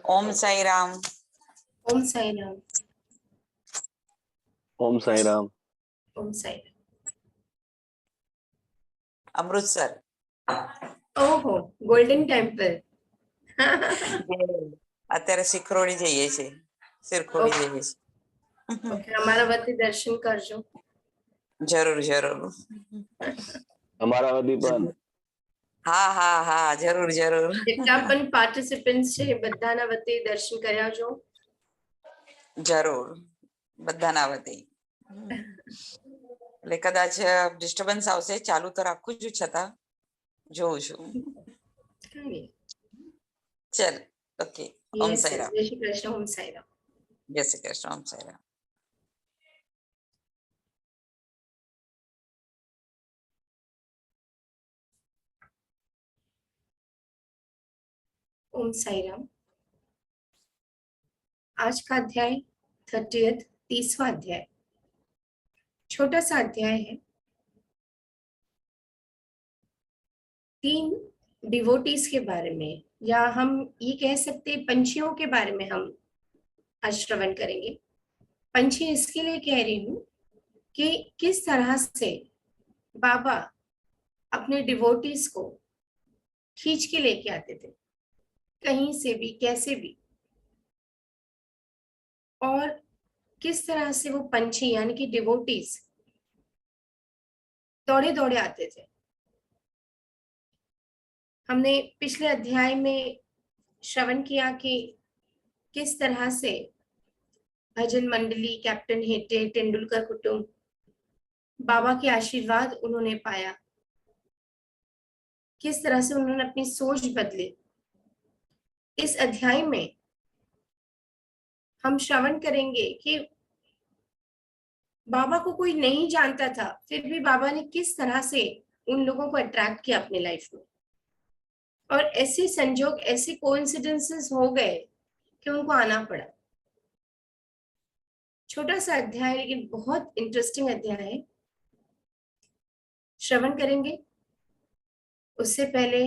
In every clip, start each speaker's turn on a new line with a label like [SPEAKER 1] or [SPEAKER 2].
[SPEAKER 1] ओम साई राम।
[SPEAKER 2] ओम साई राम।
[SPEAKER 3] ओम साई राम।
[SPEAKER 2] ओम साई राम।
[SPEAKER 1] अमृतसर।
[SPEAKER 2] ओहो, golden temple.
[SPEAKER 1] અત્યારે શિખરોડી જઈએ છે, શિરખોડી જઈએ છે.
[SPEAKER 2] ઓકે, અમારા વતી દર્શન કરજો.
[SPEAKER 1] જરૂર જરૂર.
[SPEAKER 3] અમારા વતી પણ.
[SPEAKER 1] હા હા હા, જરૂર જરૂર.
[SPEAKER 2] જેટલા પણ પાર્ટિસિપન્ટ્સ છે એ બધાના વતી દર્શન કરાવજો.
[SPEAKER 1] જરૂર, બધાના વતી. એટલે કદાચ ડિસ્ટર્બન્સ આવશે, ચાલુ તો રાખું છું, છતાં જોઉં છું. ચલ, ઓકે. ઓમ સાઈ રામ.
[SPEAKER 2] જય શ્રી કૃષ્ણ. ઓમ સાઈ રામ.
[SPEAKER 1] જય શ્રી કૃષ્ણ. ઓમ સાઈ રામ.
[SPEAKER 2] ओम साई राम। आज का अध्याय 30वां अध्याय, छोटा सा अध्याय है। 3 डिवोटीज के बारे में, या हम ये कह सकते हैं पंछियों के बारे में हम आज श्रवण करेंगे। पंछी इसके लिए कह रही हूँ कि किस तरह से बाबा अपने डिवोटीज को खींच के लेके आते थे, कहीं से भी, कैसे भी, और किस तरह से वो पंछी यानी कि डिवोटीज दौड़े दौड़े आते थे। हमने पिछले अध्याय में श्रवण किया कि किस तरह से भजन मंडली, कैप्टन हेटे, तेंदुलकर कुटुंब, बाबा के आशीर्वाद उन्होंने पाया, किस तरह से उन्होंने अपनी सोच बदली। इस अध्याय में हम श्रवण करेंगे कि बाबा को कोई नहीं जानता था, फिर भी बाबा ने किस तरह से उन लोगों को अट्रैक्ट किया अपने लाइफ में, और ऐसे संजोग, ऐसे कोइंसिडेंसेस हो गए कि उनको आना पड़ा। छोटा सा अध्याय लेकिन बहुत इंटरेस्टिंग अध्याय है, श्रवण करेंगे। उससे पहले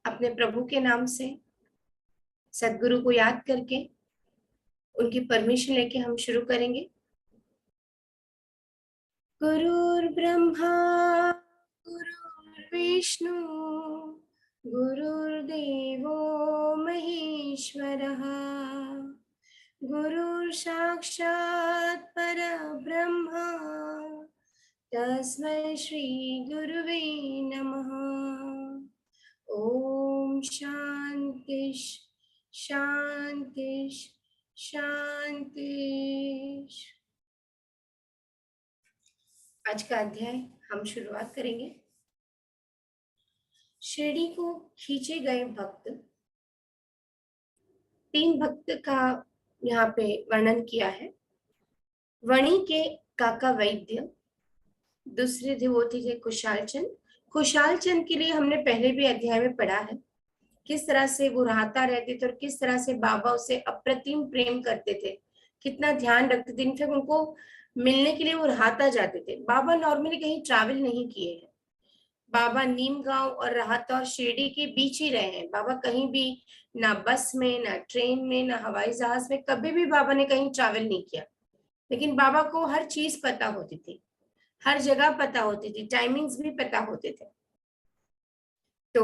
[SPEAKER 2] अपने प्रभु के नाम से, सदगुरु को याद करके, उनकी परमिशन लेके हम शुरू करेंगे। गुरुर्ब्रह्मा गुरुर्विष्णु गुरुर्देवो महेश्वरः, गुरुर् साक्षात् परब्रह्म, तस्मै श्री गुरुवे नमः। ओम शांति शांति शांति। आज का अध्याय हम शुरुआत करेंगे। शिरडी को खींचे गए भक्त, 3 भक्त का यहाँ पे वर्णन किया है। वणी के काका वैद्य, दूसरे डिवोटी थे कुशाल चंद। कुशाल चंद के लिए हमने पहले भी अध्याय में पढ़ा है, किस तरह से वो रहता रहते थे और किस तरह से बाबा उसे अप्रतिम प्रेम करते थे, कितना ध्यान रखते थे। इनफैक्ट उनको मिलने के लिए वो राहता जाते थे। बाबा नॉर्मली कहीं ट्रैवल नहीं किए हैं, बाबा नीम गांव और राहता और शिरडी के बीच ही रहे हैं। बाबा कहीं भी, ना बस में, ना ट्रेन में, ना हवाई जहाज में, कभी भी बाबा ने कहीं ट्रैवल नहीं किया। लेकिन बाबा को हर चीज पता होती थी, हर जगह पता होती थी, टाइमिंग्स भी पता होते थे। तो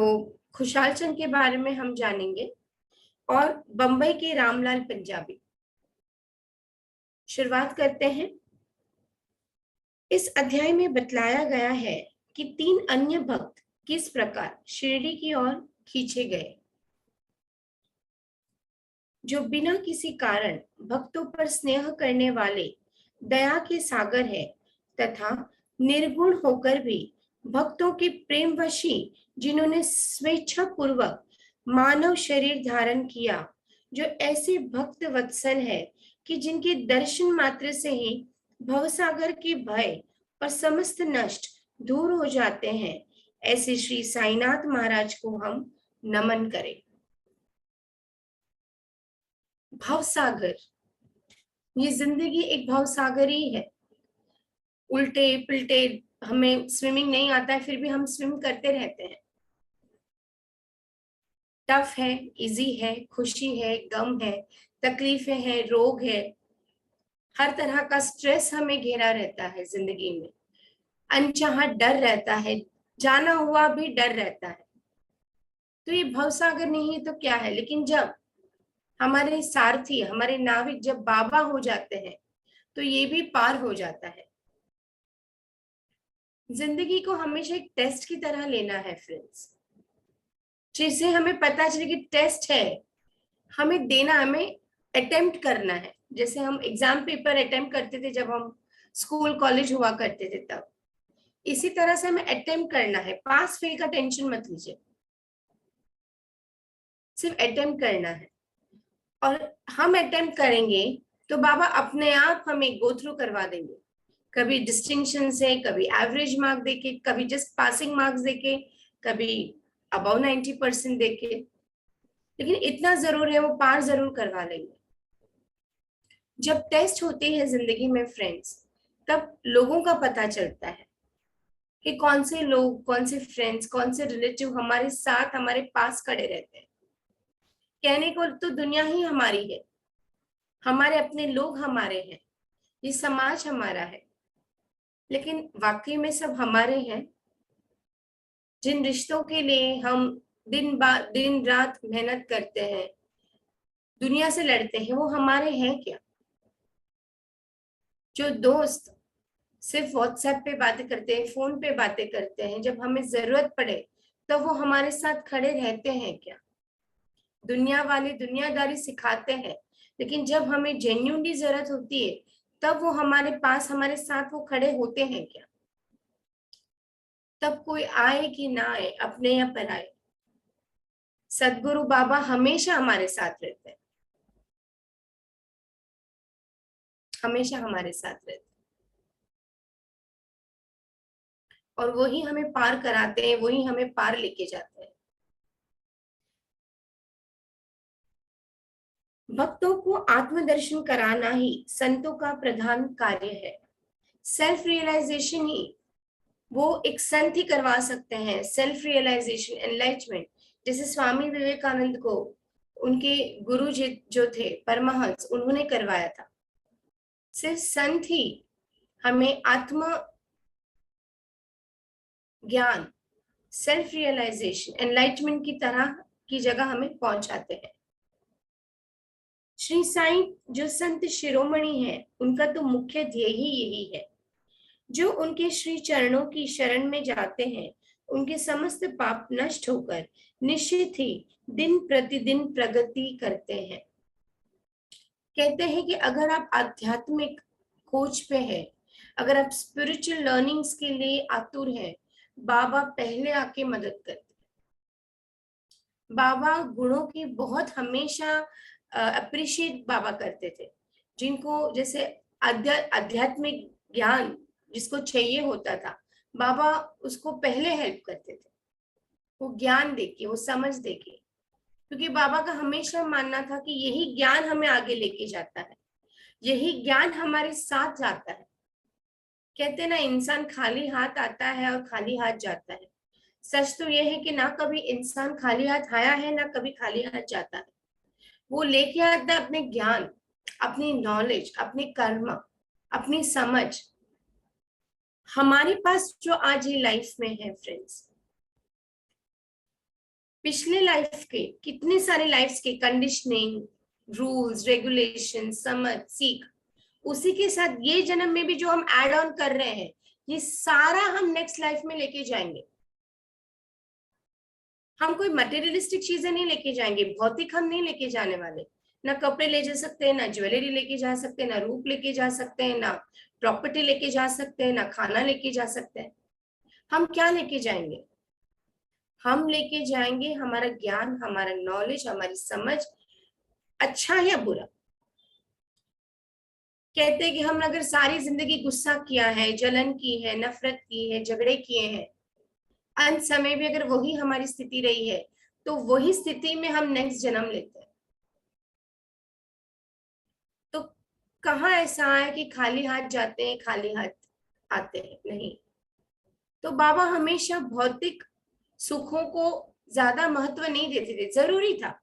[SPEAKER 2] खुशाल चंद के बारे में हम जानेंगे, और बंबई के रामलाल पंजाबी। शुरुआत करते हैं। इस अध्याय में बतलाया गया है कि 3 अन्य भक्त किस प्रकार शिरडी की ओर खींचे गए, जो बिना किसी कारण भक्तों पर स्नेह करने वाले दया के सागर है, तथा निर्गुण होकर भी भक्तों के प्रेमवशी जिन्होंने स्वेच्छा पूर्वक मानव शरीर धारण किया, जो ऐसे भक्त वत्सल है कि जिनके दर्शन मात्र से ही भवसागर के भय और समस्त नष्ट दूर हो जाते हैं, ऐसे श्री साईनाथ महाराज को हम नमन करें। भवसागर, ये जिंदगी एक भवसागर ही है। उल्टे पिल्टे, हमें स्विमिंग नहीं आता है फिर भी हम स्विम करते रहते हैं। टफ है, इजी है, खुशी है, गम है, तकलीफें हैं, रोग है, हर तरह का स्ट्रेस हमें घेरा रहता है जिंदगी में, अनचाहा डर रहता है, जाना हुआ भी डर रहता है। तो ये भवसागर नहीं है तो क्या है, लेकिन जब हमारे सारथी, हमारे नाविक जब बाबा हो जाते हैं तो ये भी पार हो जाता है। जिंदगी को हमेशा एक टेस्ट की तरह लेना है फ्रेंड्स, जिससे हमें पता चले कि टेस्ट है, हमें देना, हमें अटेम्प्ट करना है। जैसे हम एग्जाम पेपर अटेम्प्ट करते थे जब हम स्कूल कॉलेज हुआ करते थे, तब इसी तरह से हमें अटेम्प्ट करना है। पास फेल का टेंशन मत लीजिए, सिर्फ अटेम्प्ट करना है। और हम अटेम्प्ट करेंगे तो बाबा अपने आप हमें गो थ्रू करवा देंगे, कभी डिस्टिंक्शन से, कभी एवरेज मार्क देके, कभी जस्ट पासिंग मार्क्स देके, कभी अबव 90% देके, लेकिन इतना जरूर है वो पार जरूर करवा लेंगे। जब टेस्ट होती है जिंदगी में फ्रेंड्स, तब लोगों का पता चलता है कि कौन से लोग, कौन से फ्रेंड्स, कौन से रिलेटिव हमारे साथ, हमारे पास खड़े रहते हैं। कहने को तो दुनिया ही हमारी है, हमारे अपने लोग हमारे हैं, ये समाज हमारा है, लेकिन वाकई में सब हमारे हैं। जिन रिश्तों के लिए हम दिन रात मेहनत करते हैं, दुनिया से लड़ते हैं, वो हमारे हैं क्या? जो दोस्त सिर्फ व्हाट्सएप पे बातें करते हैं, फोन पे बातें करते हैं, जब हमें जरूरत पड़े तो वो हमारे साथ खड़े रहते हैं क्या? दुनिया वाले दुनियादारी सिखाते हैं, लेकिन जब हमें जेन्युइनली जरूरत होती है तब वो हमारे पास, हमारे साथ वो खड़े होते हैं क्या? तब कोई आए कि ना आए, अपने या पराए, सदगुरु बाबा हमेशा हमारे साथ रहते हैं, हमेशा हमारे साथ रहते हैं। और वही हमें पार कराते हैं, वही हमें पार लेके जाते हैं। भक्तों को आत्मदर्शन कराना ही संतों का प्रधान कार्य है। सेल्फ रियलाइजेशन ही वो एक संत ही करवा सकते हैं। सेल्फ रियलाइजेशन, एनलाइटमेंट, जैसे स्वामी विवेकानंद को उनके गुरु जी जो थे परमहंस, उन्होंने करवाया था। सिर्फ संत ही हमें आत्म ज्ञान, सेल्फ रियलाइजेशन, एनलाइटमेंट की तरह की जगह हमें पहुंचाते हैं। श्री साईं जो संत शिरोमणि हैं, उनका तो मुख्य ध्येय ही यही है। जो उनके श्री चरणों की शरण में जाते हैं, उनके समस्त पाप नष्ट होकर निश्चित ही दिन प्रतिदिन प्रगति करते हैं। कहते हैं कि अगर आप आध्यात्मिक खोज पे हैं, अगर आप स्पिरिचुअल लर्निंग्स के लिए आतुर हैं, बाबा पहले आके मदद करते हैं। बाबा गुणों की बहुत हमेशा अप्रिशिएट बाबा करते थे। जिनको जैसे आध्यात्मिक ज्ञान जिसको चाहिए होता था, बाबा उसको पहले हेल्प करते थे, वो ज्ञान देके, वो समझ देके, क्योंकि बाबा का हमेशा मानना था कि यही ज्ञान हमें आगे लेके जाता है, यही ज्ञान हमारे साथ जाता है। कहते ना, इंसान खाली हाथ आता है और खाली हाथ जाता है। सच तो यह है कि ना कभी इंसान खाली हाथ आया है, ना कभी खाली हाथ जाता है। वो लेके आता है अपने ज्ञान, अपनी नॉलेज, अपने कर्म, अपनी समझ। हमारे पास जो आज ये लाइफ में है फ्रेंड्स, पिछले लाइफ के कितने सारे लाइफ्स के कंडीशनिंग, रूल्स, रेगुलेशन, समझ, सीख, उसी के साथ ये जन्म में भी जो हम ऐड ऑन कर रहे हैं, ये सारा हम नेक्स्ट लाइफ में लेके जाएंगे। हम कोई मटेरियलिस्टिक चीजें नहीं लेके जाएंगे, भौतिक हम नहीं लेके जाने वाले। ना कपड़े ले जा सकते हैं, ना ज्वेलरी लेके जा सकते हैं, ना रूप लेके जा सकते हैं, ना प्रॉपर्टी लेके जा सकते हैं, ना खाना लेके जा सकते हैं। हम क्या लेके जाएंगे? हम लेके जाएंगे हमारा ज्ञान, हमारा नॉलेज, हमारी समझ, अच्छा या बुरा। कहते हैं कि हम अगर सारी जिंदगी गुस्सा किया है, जलन की है, नफरत की है, झगड़े किए हैं, अंत समय भी अगर वही हमारी स्थिति रही है, तो वही स्थिति में हम नेक्स्ट जन्म लेते हैं। तो कहाँ ऐसा है कि खाली हाथ जाते हैं, खाली हाथ आते हैं? नहीं। तो बाबा हमेशा भौतिक सुखों को ज्यादा महत्व नहीं देते थे, जरूरी था।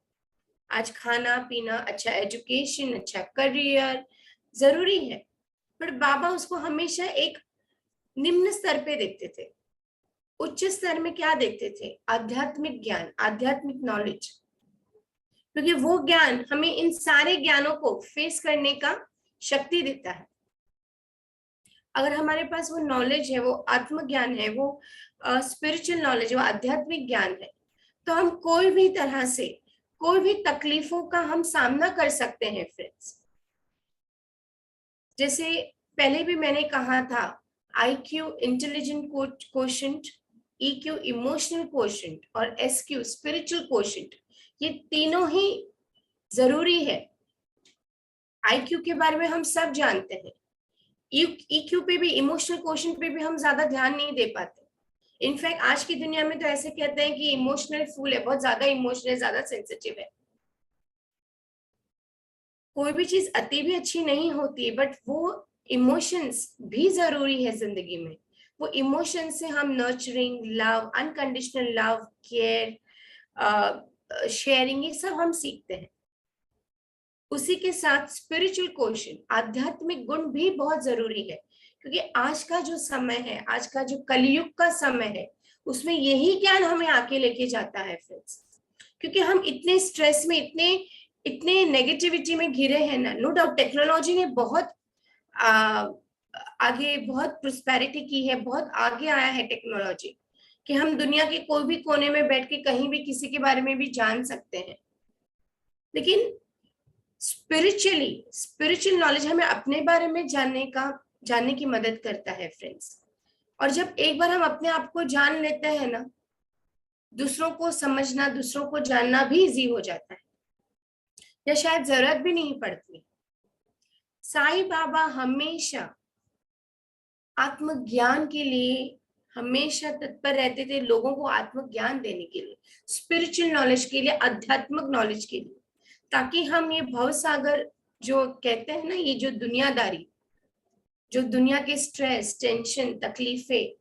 [SPEAKER 2] आज खाना पीना, अच्छा एजुकेशन, अच्छा करियर जरूरी है, पर बाबा उसको हमेशा एक निम्न स्तर पे देखते थे। उच्च स्तर में क्या देखते थे? आध्यात्मिक ज्ञान, आध्यात्मिक नॉलेज, क्योंकि वो ज्ञान हमें इन सारे ज्ञानों को फेस करने का शक्ति देता है। अगर हमारे पास वो नॉलेज है, वो आत्मज्ञान है, वो स्पिरिचुअल नॉलेज, वो आध्यात्मिक ज्ञान है, तो हम कोई भी तरह से कोई भी तकलीफों का हम सामना कर सकते हैं फ्रेंड्स। जैसे पहले भी मैंने कहा था, IQ intelligent quotient, EQ emotional quotient और SQ स्पिरिचुअल कोशेंट, ये तीनों ही जरूरी है। IQ के बारे में हम सब जानते हैं, EQ पे भी, इमोशनल कोशेंट पे भी हम ज्यादा ध्यान नहीं दे पाते। इनफैक्ट आज की दुनिया में तो ऐसे कहते हैं कि इमोशनल फूल है, बहुत ज्यादा इमोशनल, ज्यादा सेंसिटिव है। कोई भी चीज अति भी अच्छी नहीं होती, बट वो इमोशंस भी जरूरी है जिंदगी में। वो इमोशंस से हम nurturing, love, unconditional love, care, sharing, ये सब हम सीखते हैं। उसी के साथ स्पिरिचुअल क्वेश्चन, आध्यात्मिक गुण भी बहुत जरूरी है, क्योंकि आज का जो समय है, आज का जो कलयुग का समय है, उसमें यही ज्ञान हमें आके लेके जाता है फ्रेंड्स। क्योंकि हम इतने स्ट्रेस में, इतने इतने नेगेटिविटी में घिरे हैं ना। नो डाउट टेक्नोलॉजी ने बहुत आगे, बहुत प्रोस्पेरिटी की है, बहुत आगे आया है टेक्नोलॉजी, कि हम दुनिया के कोई भी कोने में बैठ के कहीं भी किसी के बारे में भी जान सकते हैं। लेकिन स्पिरिचुअल नॉलेज हमें अपने बारे में जानने की मदद करता है फ्रेंड्स। और जब एक बार हम अपने आप को जान लेते हैं ना, दूसरों को समझना, दूसरों को जानना भी इजी हो जाता है, या शायद जरूरत भी नहीं पड़ती। साईं बाबा हमेशा आत्मज्ञान के लिए हमेशा तत्पर रहते थे, लोगों को आत्मज्ञान देने के लिए, स्पिरिचुअल नॉलेज के लिए, आध्यात्मिक नॉलेज के लिए, ताकि हम ये भवसागर जो कहते हैं ना, ये जो दुनियादारी, जो दुनिया के स्ट्रेस, टेंशन, तकलीफें,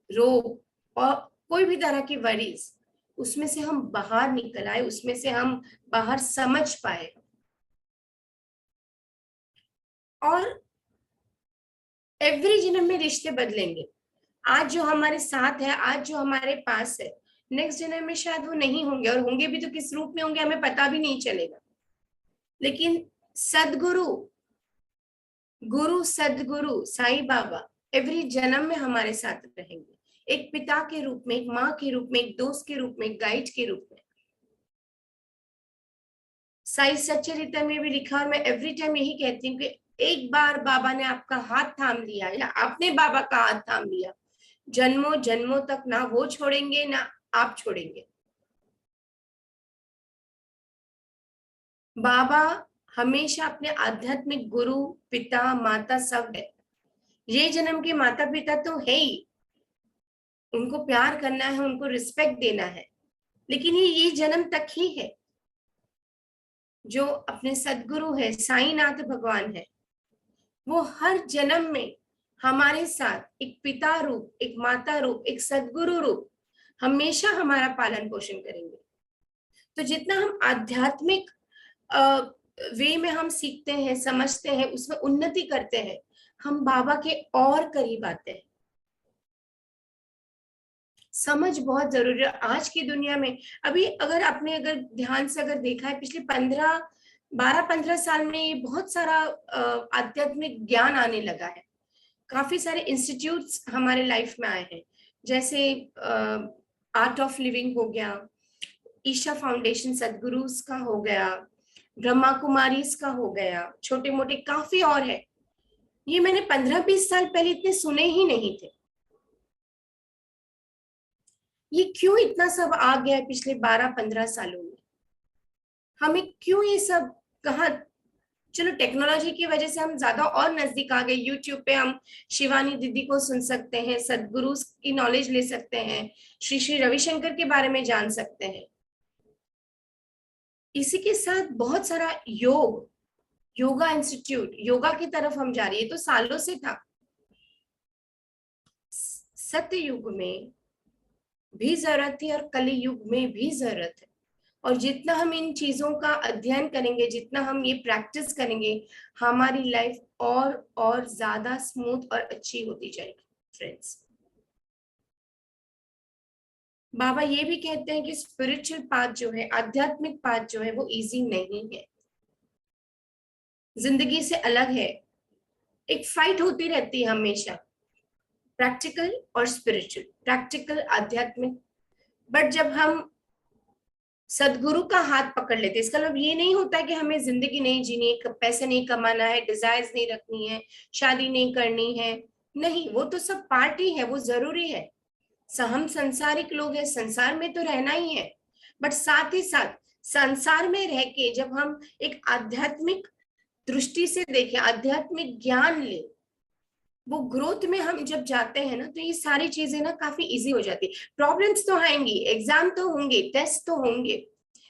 [SPEAKER 2] रोग और कोई भी तरह की वरीज, उसमें से हम बाहर निकल आए, उसमें से हम बाहर समझ पाए। और एवरी जन्म में रिश्ते बदलेंगे। आज जो हमारे साथ है, आज जो हमारे पास है, नेक्स्ट जन्म में शायद वो नहीं होंगे, और होंगे भी तो किस रूप में होंगे हमें पता भी नहीं चलेगा। लेकिन सदगुरु, सदगुरु साईं बाबा एवरी जन्म में हमारे साथ रहेंगे, एक पिता के रूप में, एक माँ के रूप में, एक दोस्त के रूप में, एक गाइड के रूप में। साई सच्चरित्र में भी लिखा, और मैं एवरी टाइम यही कहती हूँ कि एक बार बाबा ने आपका हाथ थाम लिया, या आपने बाबा का हाथ थाम लिया, जन्मों जन्मों तक ना वो छोड़ेंगे ना आप छोड़ेंगे। बाबा हमेशा अपने आध्यात्मिक गुरु, पिता, माता सब है। ये जन्म के माता पिता तो है ही, उनको प्यार करना है, उनको रिस्पेक्ट देना है, लेकिन ये जन्म तक ही है। जो अपने सदगुरु है, साईनाथ भगवान है, वो हर जन्म में हमारे साथ एक पिता रूप, एक माता रूप, एक सदगुरु रूप हमेशा हमारा पालन पोषण करेंगे। तो जितना हम आध्यात्मिक वे में हम सीखते हैं, समझते हैं, उसमें उन्नति करते हैं, हम बाबा के और करीब आते हैं। समझ बहुत जरूरी है आज की दुनिया में। अभी अगर आपने अगर ध्यान से अगर देखा है, पिछले 12-15 साल में ये बहुत सारा आध्यात्मिक ज्ञान आने लगा है। काफी सारे इंस्टीट्यूट्स हमारे लाइफ में आए हैं, जैसे आर्ट ऑफ लिविंग हो गया, ईशा फाउंडेशन सदगुरुस का हो गया, ब्रह्मा कुमारीज का हो गया, छोटे मोटे काफी और है। ये मैंने 15-20 साल पहले इतने सुने ही नहीं थे। ये क्यों इतना सब आ गया है पिछले 12-15 सालों में? हमें क्यों ये सब कहा? चलो टेक्नोलॉजी की वजह से हम ज्यादा और नजदीक आ गए। यूट्यूब पे हम शिवानी दीदी को सुन सकते हैं, सदगुरु की नॉलेज ले सकते हैं, श्री श्री रविशंकर के बारे में जान सकते हैं। इसी के साथ बहुत सारा योगा इंस्टीट्यूट, योगा की तरफ हम जा रही है, तो सालों से था। सत्य युग में भी जरूरत थी और कली युग में भी जरूरत है। और जितना हम इन चीजों का अध्ययन करेंगे, जितना हम ये प्रैक्टिस करेंगे, हमारी लाइफ और ज्यादा स्मूथ और अच्छी होती जाएगी फ्रेंड्स। बाबा ये भी कहते हैं कि स्पिरिचुअल पाथ जो है, आध्यात्मिक पाथ जो है, वो इजी नहीं है, जिंदगी से अलग है। एक फाइट होती रहती है हमेशा, प्रैक्टिकल और स्पिरिचुअल, प्रैक्टिकल आध्यात्मिक। बट जब हम सदगुरु का हाथ पकड़ लेते, इसका मतलब ये नहीं होता कि हमें जिंदगी नहीं जीनी है, पैसे नहीं कमाना है, डिजायर्स नहीं रखनी है, शादी नहीं करनी है। नहीं, वो तो सब पार्ट ही है, वो जरूरी है। हम संसारिक लोग हैं, संसार में तो रहना ही है। बट साथ ही साथ संसार में रह के जब हम एक आध्यात्मिक दृष्टि से देखें, आध्यात्मिक ज्ञान ले, वो ग्रोथ में हम जब जाते हैं ना, तो ये सारी चीजें ना काफी इजी हो जाती है। प्रॉब्लम्स तो आएंगी, एग्जाम तो होंगे, टेस्ट तो होंगे,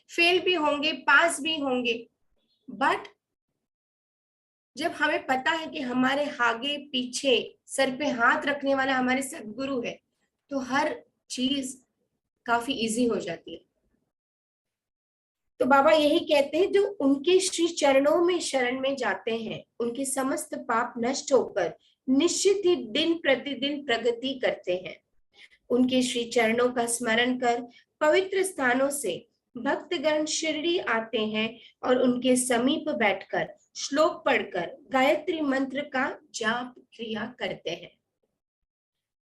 [SPEAKER 2] फेल भी होंगे, पास भी होंगे, बट जब हमें पता है कि हमारे आगे पीछे सर पे हाथ रखने वाला हमारे सदगुरु है, तो हर चीज काफी इजी हो जाती है। तो बाबा यही कहते हैं, जो उनके श्री चरणों में शरण में जाते हैं, उनके समस्त पाप नष्ट होकर निश्चित ही दिन प्रतिदिन प्रगति करते हैं। उनके श्री चरणों का स्मरण कर पवित्र स्थानों से भक्तगण शिरडी आते हैं और उनके समीप बैठकर श्लोक पढ़कर गायत्री मंत्र का जाप क्रिया करते हैं।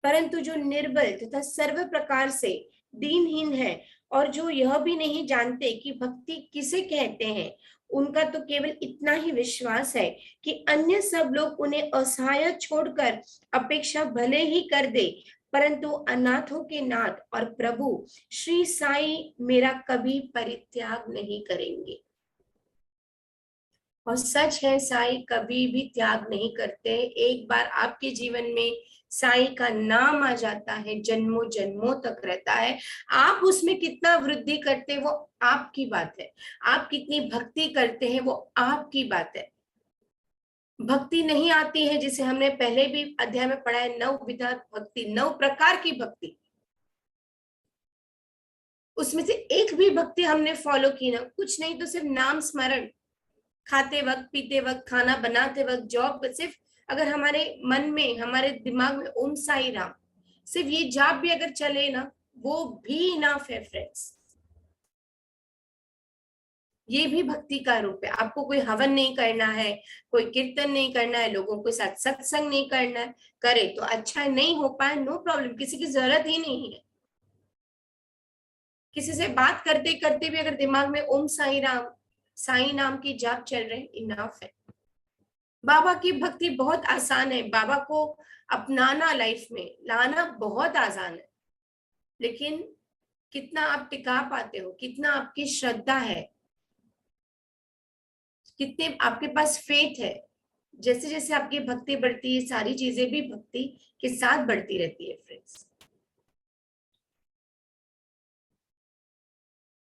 [SPEAKER 2] परंतु जो निर्बल तथा सर्व प्रकार से दीनहीन है और जो यह भी नहीं जानते कि भक्ति किसे कहते हैं, उनका तो केवल इतना ही विश्वास है कि अन्य सब लोग उन्हें असहाय छोड़कर अपेक्षा भले ही कर दे, परंतु अनाथों के नाथ और प्रभु श्री साईं मेरा कभी परित्याग नहीं करेंगे। और सच है, साईं कभी भी त्याग नहीं करते। एक बार आपके जीवन में साईं का नाम आ जाता है, जन्मों जन्मों तक रहता है। आप उसमें कितना वृद्धि करते हैं वो आपकी बात है, आप कितनी भक्ति करते हैं वो आपकी बात है। भक्ति नहीं आती है, जिसे हमने पहले भी अध्याय में पढ़ा है, 9 विधा भक्ति, 9 प्रकार की भक्ति। उसमें से एक भी भक्ति हमने फॉलो की ना, कुछ नहीं तो सिर्फ नाम स्मरण, खाते वक्त, पीते वक्त, खाना बनाते वक्त, जॉब, सिर्फ अगर हमारे मन में, हमारे दिमाग में ओम साई राम, सिर्फ ये जाप भी अगर चले ना, वो भी इनफ है फ्रेंड्स। ये भी भक्ति का रूप है। आपको कोई हवन नहीं करना है, कोई कीर्तन नहीं करना है, लोगों के साथ सत्संग नहीं करना है, करे तो अच्छा है, नहीं हो पाए नो प्रॉब्लम, किसी की जरूरत ही नहीं है। किसी से बात करते करते भी अगर दिमाग में ओम साई राम, साई नाम की जाप चल रहे, इनफ है। बाबा की भक्ति बहुत आसान है, बाबा को अपनाना, लाइफ में लाना बहुत आसान है, लेकिन कितना आप टिका पाते हो, कितना आपकी श्रद्धा है, कितने आपके पास फेथ है। जैसे जैसे आपकी भक्ति बढ़ती है, सारी चीजें भी भक्ति के साथ बढ़ती रहती है फ्रेंड्स।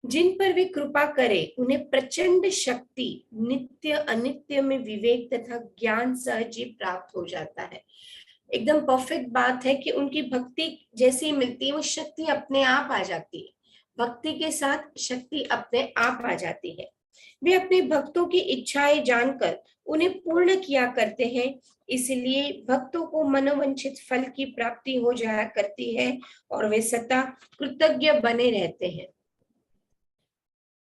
[SPEAKER 2] जिन पर वे कृपा करे उन्हें प्रचंड शक्ति, नित्य अनित्य में विवेक तथा ज्ञान सहज ही प्राप्त हो जाता है। एकदम परफेक्ट बात है कि उनकी भक्ति जैसी मिलती है, वो शक्ति अपने आप आ जाती है। भक्ति के साथ शक्ति अपने आप आ जाती है। वे अपने भक्तों की इच्छाएं जानकर उन्हें पूर्ण किया करते हैं, इसलिए भक्तों को मनोवांछित फल की प्राप्ति हो जाया करती है और वे सदा कृतज्ञ बने रहते हैं।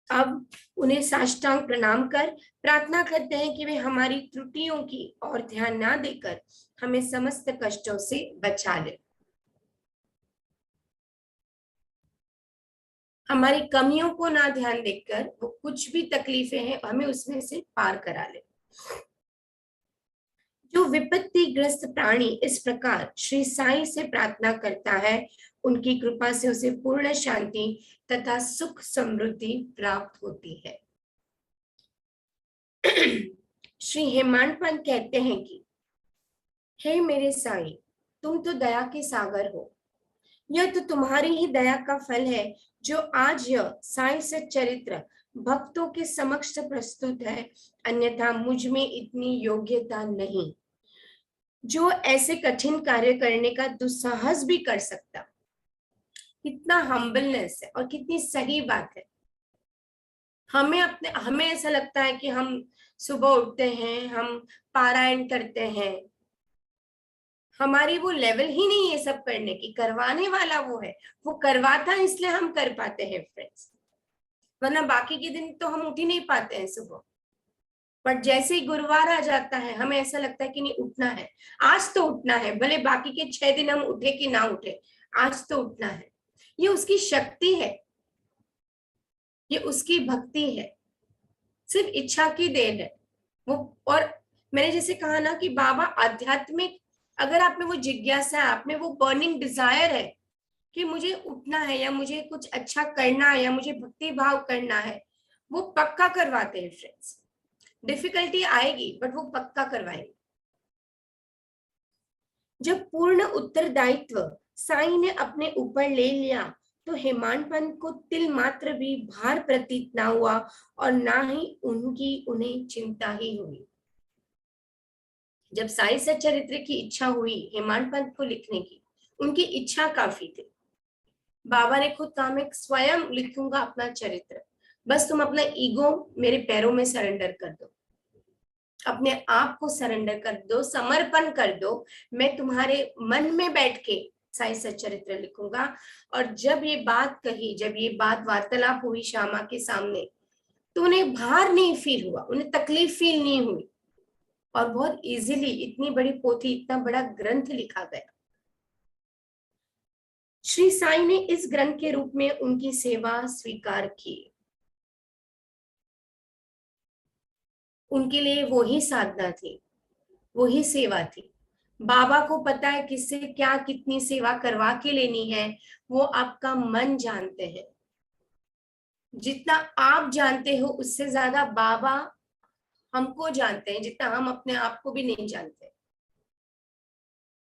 [SPEAKER 2] अब उन्हें साष्टांग प्रणाम कर प्रार्थना करते हैं कि वे हमारी त्रुटियों की ओर ध्यान ना देकर हमें समस्त कष्टों से बचा ले, हमारी कमियों को ना ध्यान देकर वो कुछ भी तकलीफें हैं हमें उसमें से पार करा ले। जो विपत्ति ग्रस्त प्राणी इस प्रकार श्री साईं से प्रार्थना करता है, उनकी कृपा से उसे पूर्ण शांति तथा सुख समृद्धि प्राप्त होती है। श्री हेमांत पंत कहते हैं कि हे मेरे साईं, तुम तो दया के सागर हो। यह तो तुम्हारी ही दया का फल है जो आज यह साईं सच्चरित्र भक्तों के समक्ष प्रस्तुत है, अन्यथा मुझ में इतनी योग्यता नहीं जो ऐसे कठिन कार्य करने का दुस्साहस भी कर सकता। कितना हम्बलनेस है और कितनी सही बात है। हमें ऐसा लगता है कि हम सुबह उठते हैं, हम पारायण करते हैं, हमारी वो लेवल ही नहीं है सब करने की, करवाने वाला वो है, वो करवाता है इसलिए हम कर पाते हैं फ्रेंड्स, वरना बाकी के दिन तो हम उठ ही नहीं पाते हैं सुबह। बट जैसे ही गुरुवार आ जाता है हमें ऐसा लगता है कि नहीं, उठना है, आज तो उठना है, भले बाकी के 6 दिन हम उठे कि ना उठे, आज तो उठना है। ये उसकी शक्ति है, ये उसकी भक्ति है, सिर्फ इच्छा की देन है वो। और मैंने जैसे कहा ना कि बाबा आध्यात्मिक, अगर आप में वो जिज्ञासा है, आप में वो बर्निंग डिजायर है कि मुझे उठना है या मुझे कुछ अच्छा करना है या मुझे भक्ति भाव करना है, वो पक्का करवाते हैं फ्रेंड्स। डिफिकल्टी आएगी बट वो पक्का करवाएंगे। जब पूर्ण उत्तरदायित्व साईं ने अपने ऊपर ले लिया तो हेमांत पंत को तिल मात्र भी भार प्रतीत ना हुआ और ना ही उन्हें चिंता ही हुई। जब साई सच्चरित्र की इच्छा हुई हेमांत पंत को लिखने की, उनकी इच्छा काफी थी। बाबा ने खुद कहा मैं स्वयं लिखूंगा अपना चरित्र, बस तुम अपना ईगो मेरे पैरों में सरेंडर कर दो, अपने आप को सरेंडर कर दो, समर्पण कर दो, मैं तुम्हारे मन में बैठ के साई सच्चरित्र लिखूंगा। और जब ये बात कही, जब ये बात वार्तालाप हुई श्यामा के सामने, तो उन्हें भार नहीं फील हुआ, उन्हें तकलीफ फील नहीं हुई, और बहुत इजीली इतनी बड़ी पोथी, इतना बड़ा ग्रंथ लिखा गया। श्री साईं ने इस ग्रंथ के रूप में उनकी सेवा स्वीकार की। उनके लिए वो ही साधना थी, वो ही सेवा थी। बाबा को पता है किससे क्या कितनी सेवा करवा के लेनी है, वो आपका मन जानते हैं। जितना आप जानते हो उससे ज्यादा बाबा हमको जानते हैं, जितना हम अपने आप को भी नहीं जानते।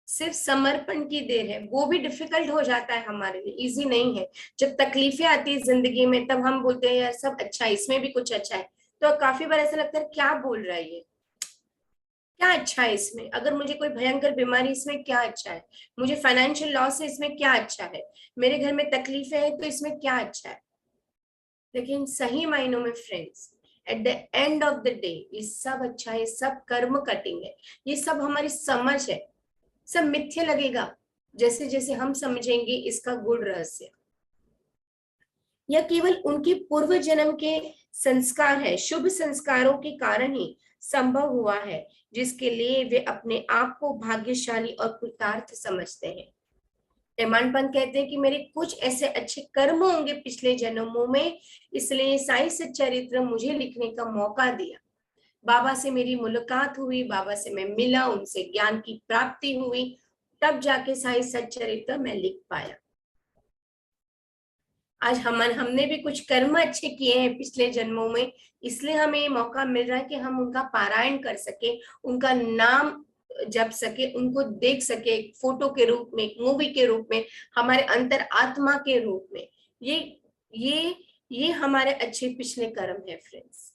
[SPEAKER 2] सिर्फ समर्पण की देर है, वो भी डिफिकल्ट हो जाता है हमारे लिए, इजी नहीं है। जब तकलीफें आती है जिंदगी में तब हम बोलते हैं यार सब अच्छा है, इसमें भी कुछ अच्छा है, तो काफी बार ऐसा लगता है क्या बोल रहा है ये, क्या अच्छा है इसमें, अगर मुझे कोई भयंकर बीमारी, इसमें क्या अच्छा है, मुझे फाइनेंशियल लॉस है, इसमें क्या अच्छा है, मेरे घर में तकलीफें हैं तो इसमें क्या अच्छा है। लेकिन सही मायनों में friends, at the end of the day ये सब अच्छा है, सब कर्म कटिंग है, ये सब हमारी समझ है, सब मिथ्य लगेगा जैसे जैसे हम समझेंगे इसका गुण रहस्य। यह केवल उनके पूर्व जन्म के संस्कार है, शुभ संस्कारों के कारण ही संभव हुआ है, जिसके लिए वे अपने आप को भाग्यशाली और कृतार्थ समझते हैं। हेमांत पंत कहते हैं कि मेरे कुछ ऐसे अच्छे कर्म होंगे पिछले जन्मों में, इसलिए साई सच्चरित्र मुझे लिखने का मौका दिया। बाबा से मेरी मुलाकात हुई, बाबा से मैं मिला, उनसे ज्ञान की प्राप्ति हुई, तब जाके साई सच्चरित्र मैं लिख पाया। आज हमने भी कुछ कर्म अच्छे किए हैं पिछले जन्मों में, इसलिए हमें मौका मिल रहा है कि हम उनका पारायण कर सके, उनका नाम जप सके, उनको देख सके एक फोटो के रूप में, एक मूवी के रूप में, हमारे अंतर आत्मा के रूप में। ये हमारे अच्छे पिछले कर्म है फ्रेंड्स।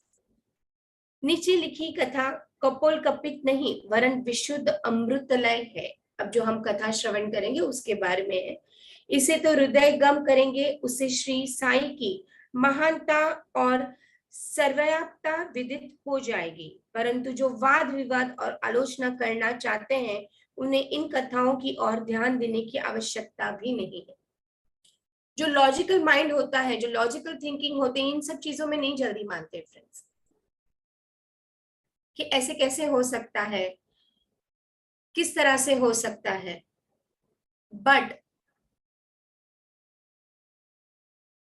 [SPEAKER 2] नीचे लिखी कथा कपोल कपित नहीं वरन विशुद्ध अमृतलय है। अब जो हम कथा श्रवण करेंगे उसके बारे में है। इसे तो हृदय गम करेंगे, उससे श्री साईं की महानता और सर्वव्यापता विदित हो जाएगी, परंतु जो वाद विवाद और आलोचना करना चाहते हैं उन्हें इन कथाओं की ओर ध्यान देने की आवश्यकता भी नहीं है। जो लॉजिकल माइंड होता है, जो लॉजिकल थिंकिंग होते हैं, इन सब चीजों में नहीं जल्दी मानते फ्रेंड्स, कि ऐसे कैसे हो सकता है, किस तरह से हो सकता है। बट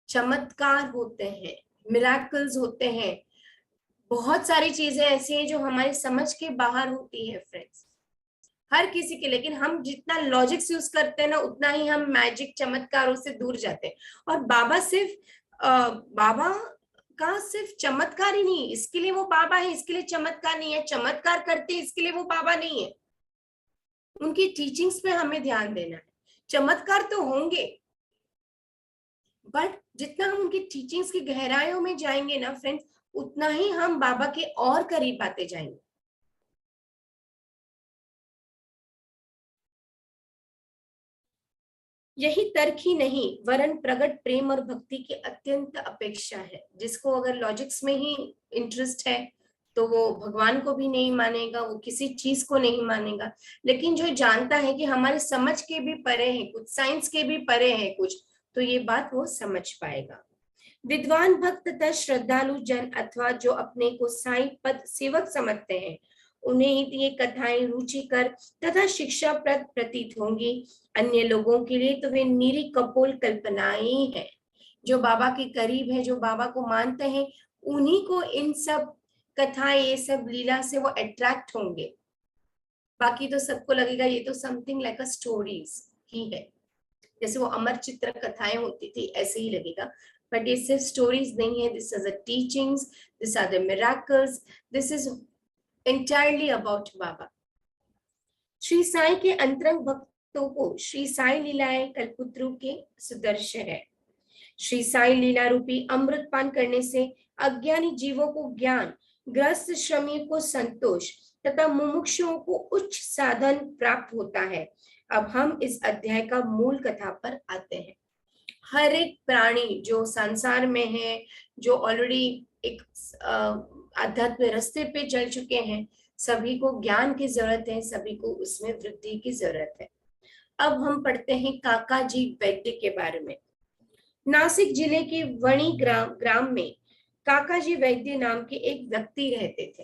[SPEAKER 2] चमत्कार होते हैं, मिराकल्स होते हैं, बहुत सारी चीजें ऐसी हैं जो हमारी समझ के बाहर होती है फ्रेंड्स, हर किसी के। लेकिन हम जितना लॉजिक्स यूज करते हैं ना, उतना ही हम मैजिक चमत्कारों से दूर जाते हैं। और बाबा बाबा का सिर्फ चमत्कार ही नहीं, इसके लिए वो बाबा है, इसके लिए चमत्कार नहीं है, चमत्कार करते हैं इसके लिए वो बाबा नहीं है। उनकी टीचिंग्स पे हमें ध्यान देना है। चमत्कार तो होंगे, बट जितना हम उनकी टीचिंग्स की गहराइयों में जाएंगे ना फ्रेंड्स, उतना ही हम बाबा के और करीब आते जाएंगे। यही तर्क ही नहीं वरन प्रगट प्रेम और भक्ति की अत्यंत अपेक्षा है। जिसको अगर लॉजिक्स में ही इंटरेस्ट है तो वो भगवान को भी नहीं मानेगा, वो किसी चीज को नहीं मानेगा। लेकिन जो जानता है कि हमारे समझ के भी परे है कुछ, साइंस के भी परे है कुछ, तो ये बात वो समझ पाएगा। विद्वान भक्त तथा श्रद्धालु जन अथवा जो अपने को साईं पद सेवक समझते हैं, उन्हें ये कथाएं रुचिकर तथा शिक्षाप्रद प्रतीत होंगी। अन्य लोगों के लिए तो वे निरी कपोल कल्पनाएं ही है। जो बाबा के करीब है, जो बाबा को मानते हैं, उन्हीं को इन सब कथाएं, ये सब लीला से वो अट्रैक्ट होंगे। बाकी तो सबको लगेगा ये तो समथिंग लाइक अ स्टोरीज ही है, जैसे वो अमर चित्र कथाएं होती थी ऐसे ही लगेगा। बट ये सिर्फ स्टोरीज नहीं है, this is the teachings, this are the miracles, this is entirely about Baba. Shri Sai के अंतरंग भक्तों को श्री साई लीलाएं कल्पतरु के सुदर्श है। श्री साई लीला रूपी अमृत पान करने से अज्ञानी जीवों को ज्ञान, ग्रस्त श्रमियों को संतोष तथा मुमुक्षुओं को उच्च साधन प्राप्त होता है। अब हम इस अध्याय का मूल कथा पर आते हैं। हर एक प्राणी जो संसार में है, जो ऑलरेडी एक आध्यात्मिक रास्ते पे चल चुके हैं, सभी को ज्ञान की जरूरत है, सभी को उसमें वृद्धि की जरूरत है। अब हम पढ़ते हैं काकाजी वैद्य के बारे में। नासिक जिले के वणी ग्राम में काकाजी वैद्य नाम के एक व्यक्ति रहते थे।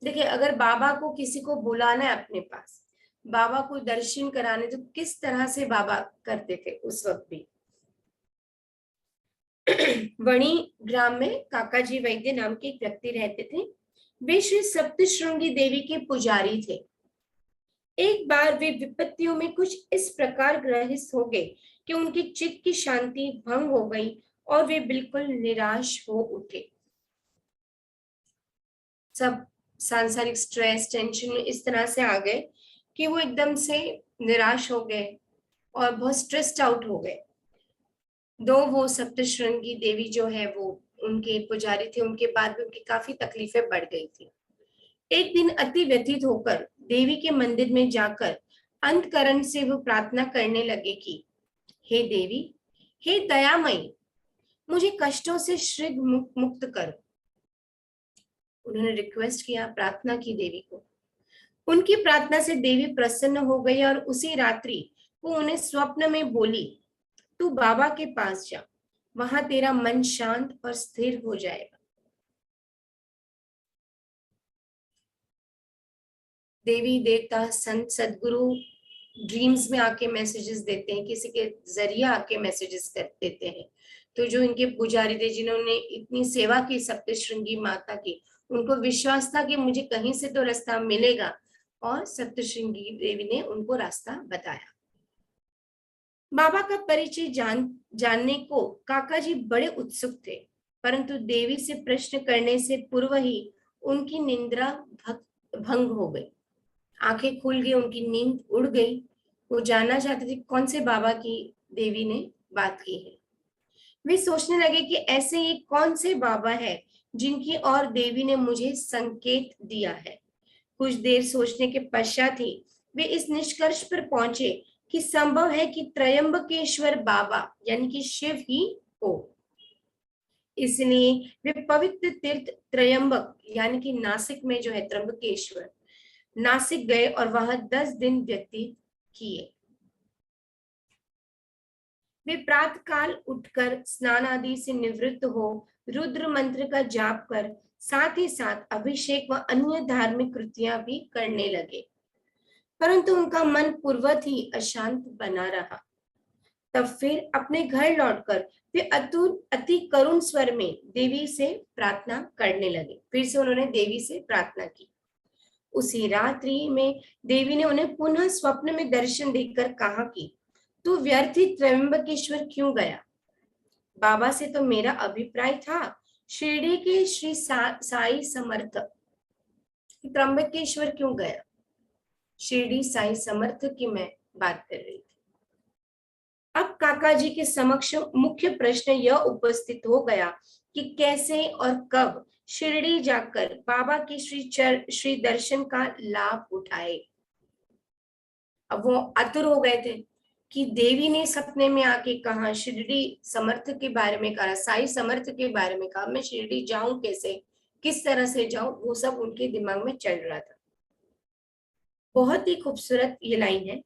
[SPEAKER 2] देखिए, अगर बाबा को किसी को बुलाना है अपने पास, बाबा को दर्शन कराने, तो किस तरह से बाबा करते थे उस वक्त भी। वणी ग्राम में काकाजी वैद्य नाम के एक व्यक्ति रहते थे। वे श्री सप्तशृंगी देवी के पुजारी थे। एक बार वे विपत्तियों में कुछ इस प्रकार ग्रसित हो गए कि उनकी चित्त की शांति भंग हो गई और वे बिल्कुल निराश हो उठे। सब सांसारिक स्ट्रेस, टेंशन इस तरह से आ गए कि वो एकदम से निराश हो गए और बहुत स्ट्रेस्ड आउट हो गए। दो वो सप्तशृंगी देवी जो है वो उनके पुजारी थे, उनके बाद भी उनकी काफी तकलीफें बढ़ गई थी। एक दिन अति व्यथित होकर देवी के मंदिर में जाकर अंतकरण से वो प्रार्थना करने लगे कि हे देवी, हे दयामयी, मुझे कष्टों से शीघ्र मुक्त करो। उन्होंने रिक्वेस्ट किया, प्रार्थना की देवी को। उनकी प्रार्थना से देवी प्रसन्न हो गई और उसी रात्रि वो उन्हें स्वप्न में बोली, तू बाबा के पास जा, वहां तेरा मन शांत और स्थिर हो जाएगा। देवी देवता संत सदगुरु ड्रीम्स में आके मैसेजेस देते हैं, किसी के जरिए आके मैसेजेस कर देते हैं। तो जो इनके पुजारी थे, जिन्होंने इतनी सेवा की सप्तशृंगी माता की, उनको विश्वास था कि मुझे कहीं से तो रास्ता मिलेगा, और सप्तशृंगी देवी ने उनको रास्ता बताया। बाबा का परिचय जानने को काकाजी बड़े उत्सुक थे, परंतु देवी से प्रश्न करने से पूर्व ही उनकी निंद्रा भंग हो गई। आंखें खुल गई, उनकी नींद उड़ गई। वो जानना चाहते थे कौन से बाबा की देवी ने बात की है। वे सोचने लगे कि ऐसे ये कौन से बाबा है जिनकी और देवी ने मुझे संकेत दिया है। कुछ देर सोचने के पश्चात ही वे इस निष्कर्ष पर पहुंचे कि संभव है कि त्रयंबकेश्वर बाबा यानी कि शिव ही हो। इसलिए वे पवित्र तीर्थ त्रयंबक यानी कि नासिक में जो है त्र्यंबकेश्वर, नासिक गए और वहां 10 दिन व्यतीत किए। वे प्रातः काल उठकर स्नान आदि से निवृत्त हो रुद्र मंत्र का जाप कर साथ ही साथ अभिषेक व अन्य धार्मिक कृतियां भी करने लगे, परंतु उनका मन पूर्वत ही अशांत बना रहा। तब फिर अपने घर लौटकर वे अति करुण स्वर में देवी से प्रार्थना करने लगे। फिर से उन्होंने देवी से प्रार्थना की। उसी रात्रि में देवी ने उन्हें पुनः स्वप्न में दर्शन देकर कहा कि तू व्यर्थित त्र्यंबकेश्वर क्यों गया? बाबा से तो मेरा अभिप्राय था शिरडी के श्री साई समर्थ। त्र्यंबकेश्वर क्यों गया? शिरडी साई समर्थ की मैं बात कर रही थी। अब काकाजी के समक्ष मुख्य प्रश्न यह उपस्थित हो गया कि कैसे और कब शिरडी जाकर बाबा के श्री दर्शन का लाभ उठाए। अब वो आतुर हो गए थे कि देवी ने सपने में आके कहा, शिरडी समर्थ के बारे में कहा, साई समर्थ के बारे में कहा, मैं शिरडी जाऊं कैसे, किस तरह से जाऊं, वो सब उनके दिमाग में चल रहा था। बहुत ही खूबसूरत ये लाइन है।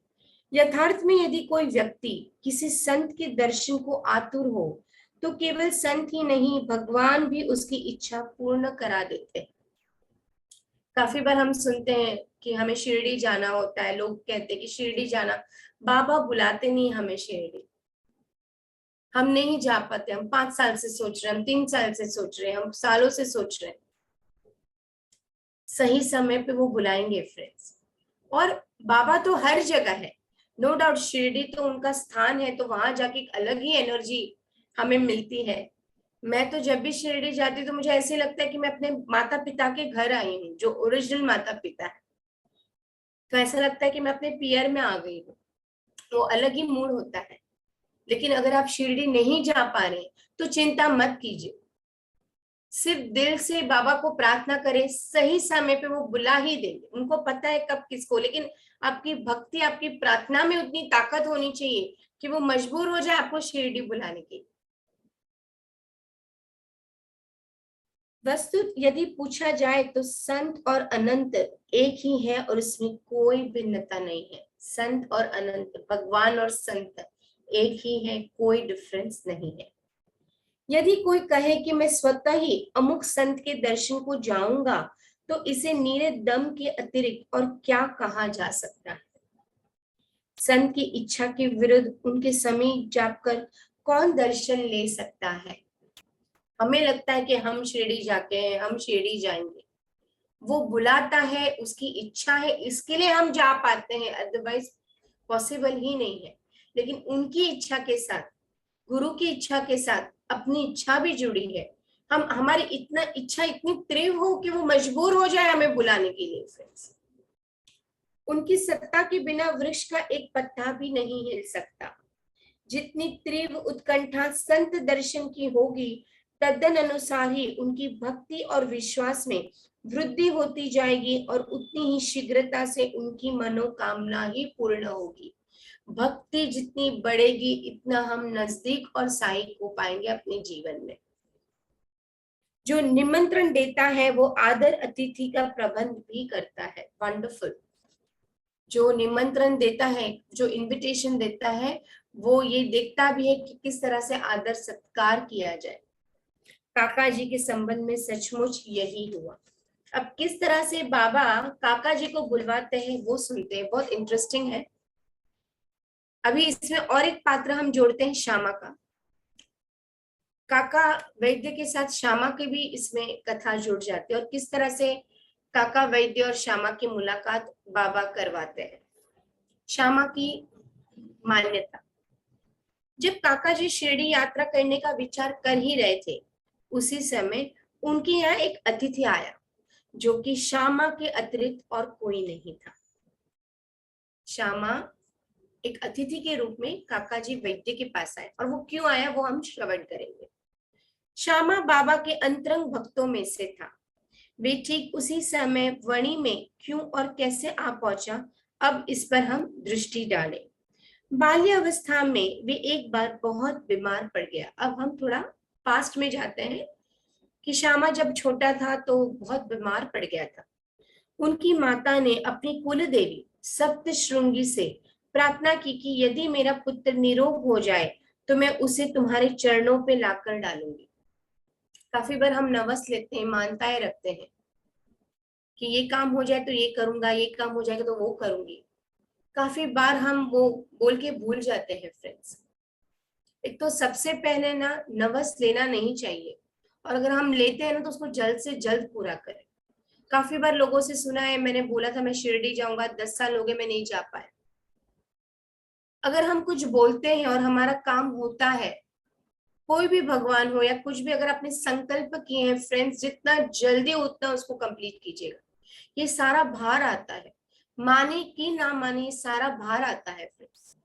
[SPEAKER 2] यथार्थ में यदि कोई व्यक्ति किसी संत के दर्शन को आतुर हो तो केवल संत ही नहीं, भगवान भी उसकी इच्छा पूर्ण करा देते हैं। काफी बार हम सुनते हैं कि हमें शिरडी जाना होता है, लोग कहते हैं कि शिरडी जाना, बाबा बुलाते नहीं हमें शिरडी, हम नहीं जा पाते, हम 5 साल से सोच रहे हैं, हम 3 साल से सोच रहे हैं, हम सालों से सोच रहे हैं। सही समय पे वो बुलाएंगे फ्रेंड्स। और बाबा तो हर जगह है, नो डाउट, शिरडी तो उनका स्थान है, तो वहां जाके एक अलग ही एनर्जी हमें मिलती है। मैं तो जब भी शिरडी जाती हूँ तो मुझे ऐसे लगता है कि मैं अपने माता पिता के घर आई हूँ, जो ओरिजिनल माता पिता है। तो ऐसा लगता है कि मैं अपने पियर में आ गई हूँ, तो अलग ही मूड होता है। लेकिन अगर आप शिरडी नहीं जा पा रहे तो चिंता मत कीजिए, सिर्फ दिल से बाबा को प्रार्थना करें, सही समय पे वो बुला ही देंगे, उनको पता है कब किसको। लेकिन आपकी भक्ति, आपकी प्रार्थना में उतनी ताकत होनी चाहिए कि वो मजबूर हो जाए आपको शिरडी बुलाने की। वस्तु यदि पूछा जाए तो संत और अनंत एक ही है और इसमें कोई भिन्नता नहीं है। संत और अनंत, भगवान और संत एक ही है, कोई डिफरेंस नहीं है। यदि कोई कहे कि मैं स्वतः ही अमुक संत के दर्शन को जाऊंगा तो इसे नीरे दम के अतिरिक्त और क्या कहा जा सकता है। संत की इच्छा के विरुद्ध उनके समीप जाकर कौन दर्शन ले सकता है। हमें लगता है कि हम शिरडी जाके हैं, हम शिरडी जाएंगे, वो बुलाता है, उसकी इच्छा है, इसके लिए हम जा पाते हैं, अदरवाइज पॉसिबल ही नहीं है। लेकिन उनकी इच्छा के साथ, गुरु की इच्छा के साथ अपनी इच्छा भी जुड़ी है। हम, हमारी इतना इच्छा इतनी तीव्र हो कि वो मजबूर हो जाए हमें बुलाने के लिए फ्रेंड्स। उनकी सत्ता के बिना वृक्ष का एक पत्ता भी नहीं हिल सकता। जितनी तीव्र उत्कंठा संत दर्शन की होगी, तदन अनुसार ही उनकी भक्ति और विश्वास में वृद्धि होती जाएगी और उतनी ही शीघ्रता से उनकी मनोकामना ही पूर्ण होगी। भक्ति जितनी बढ़ेगी इतना हम नजदीक और सहायक हो पाएंगे अपने जीवन में। जो निमंत्रण देता है वो आदर अतिथि का प्रबंध भी करता है। वंडरफुल। जो निमंत्रण देता है, जो इनविटेशन देता है, वो ये देखता भी है कि किस तरह से आदर सत्कार किया जाए। काका जी के संबंध में सचमुच यही हुआ। अब किस तरह से बाबा काका जी को बुलवाते हैं वो सुनते हैं, बहुत इंटरेस्टिंग है। अभी इसमें और एक पात्र हम जोड़ते हैं, श्यामा का। काका वैद्य के साथ श्यामा की भी इसमें कथा जुड़ जाती है और किस तरह से काका वैद्य और श्यामा की मुलाकात बाबा करवाते हैं। श्यामा की मान्यता, जब काका जी शिरडी यात्रा करने का विचार कर ही रहे थे उसी समय उनके यहाँ एक अतिथि आया जो कि श्यामा के अतिरिक्त और कोई नहीं था। श्यामा एक अतिथि के रूप में काका जी वैद्य के पास आए और वो क्यों आया वो हम श्रवण करेंगे। श्यामा बाबा के अंतरंग भक्तों में से था। वे ठीक उसी समय वणी में क्यों और कैसे आ पहुंचा, अब इस पर हम दृष्टि डालें। बाल्यावस्था में वे एक बार बहुत बीमार पड़ गया। अब हम थोड़ा पास्ट में जाते हैं कि श्यामा जब छोटा था तो बहुत बीमार पड़ गया था। उनकी माता ने अपनी कुल देवी सप्तशृंगी से प्रार्थना की कि यदि मेरा पुत्र निरोग हो जाए तो मैं उसे तुम्हारे चरणों पे लाकर डालूंगी। काफी बार हम नवस लेते हैं, मानताएं रखते हैं कि ये काम हो जाए तो ये करूंगा, ये काम हो जाएगा तो वो करूंगी। काफी बार हम वो बोल के भूल जाते हैं फ्रेंड्स। एक तो सबसे पहले ना, नवस लेना नहीं चाहिए, और अगर हम लेते हैं ना तो उसको जल्द से जल्द पूरा करें। काफी बार लोगों से सुना है, मैंने बोला था मैं शिरडी जाऊंगा, 10 साल हो गए मैं नहीं जा पाया। अगर हम कुछ बोलते हैं और हमारा काम होता है, कोई भी भगवान हो या कुछ भी, अगर आपने संकल्प किए हैं फ्रेंड्स, जितना जल्दी उतना उसको कंप्लीट कीजिएगा। ये सारा भार आता है, माने कि ना माने, सारा भार आता है फ्रेंड्स।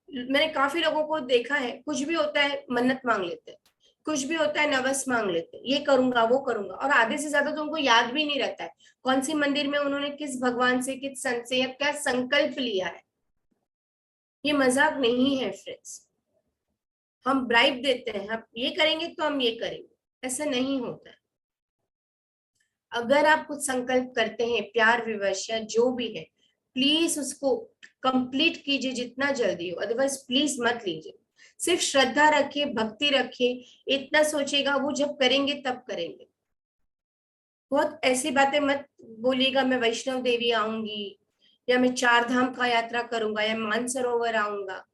[SPEAKER 2] मैंने काफी लोगों को देखा है, कुछ भी होता है मन्नत मांग लेते हैं, कुछ भी होता है नवस मांग लेते हैं, ये करूंगा वो करूंगा, और आधे से ज्यादा तो उनको याद भी नहीं रहता है कौन सी मंदिर में उन्होंने किस भगवान से, किस संत से या क्या संकल्प लिया है। ये मजाक नहीं है फ्रेंड्स। हम ब्राइब देते हैं, आप ये करेंगे तो हम ये करेंगे, ऐसा नहीं होता है। अगर आप कुछ संकल्प करते हैं प्यार विवश या जो भी है, प्लीज उसको कंप्लीट कीजिए जितना जल्दी हो, अदरवाइज प्लीज मत लीजिए। सिर्फ श्रद्धा रखिए, भक्ति रखिए, इतना सोचिएगा वो जब करेंगे तब करेंगे। बहुत ऐसी बातें मत बोलिएगा मैं वैष्णव देवी आऊंगी या मैं 4 धाम का यात्रा करूंगा या मानसरोवर आऊंगा।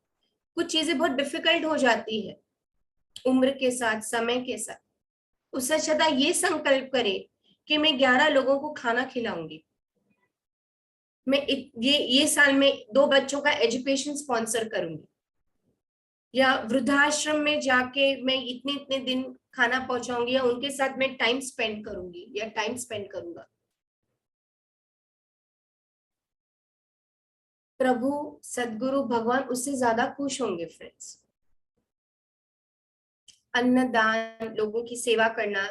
[SPEAKER 2] कुछ चीजें बहुत डिफिकल्ट हो जाती है उम्र के साथ, समय के साथ। उससे अच्छा ये संकल्प करें कि मैं 11 लोगों को खाना खिलाऊंगी, मैं ये साल में 2 बच्चों का एजुकेशन स्पॉन्सर करूंगी, या वृद्धाश्रम में जाके मैं इतने इतने दिन खाना पहुंचाऊंगी, या उनके साथ मैं टाइम स्पेंड करूंगी या टाइम स्पेंड करूंगा। प्रभु सदगुरु भगवान उससे ज्यादा खुश होंगे फ्रेंड्स। अन्नदान, लोगों की सेवा करना।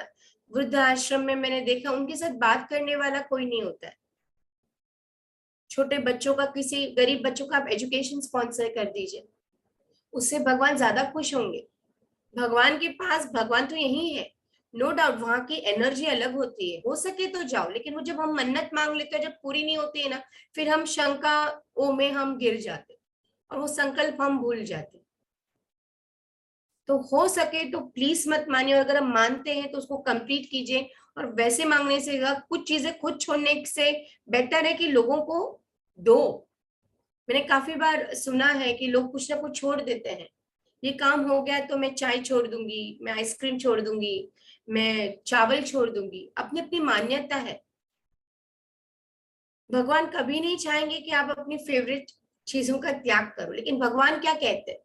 [SPEAKER 2] वृद्धाश्रम में मैंने देखा उनके साथ बात करने वाला कोई नहीं होता है। छोटे बच्चों का, किसी गरीब बच्चों का आप एजुकेशन स्पॉन्सर कर दीजिए, उससे भगवान ज्यादा खुश होंगे। भगवान के पास, भगवान तो यही है, नो डाउट वहां की एनर्जी अलग होती है। हो सके तो जाओ, लेकिन वो जब हम मन्नत मांग लेते हैं, जब पूरी नहीं होती है ना, फिर हम शंका ओ में हम गिर जाते और वो संकल्प हम भूल जाते। तो हो सके तो प्लीज मत मानिए, और अगर हम मानते हैं तो उसको कंप्लीट कीजिए। और वैसे मांगने से, कुछ चीजें खुद छोड़ने से बेटर है कि लोगों को दो। मैंने काफी बार सुना है कि लोग कुछ ना कुछ छोड़ देते हैं। ये काम हो गया तो मैं चाय छोड़ दूंगी, मैं आइसक्रीम छोड़ दूंगी, मैं चावल छोड़ दूंगी। अपनी अपनी मान्यता है। भगवान कभी नहीं चाहेंगे कि आप अपनी फेवरेट चीजों का त्याग करो, लेकिन भगवान क्या कहते हैं,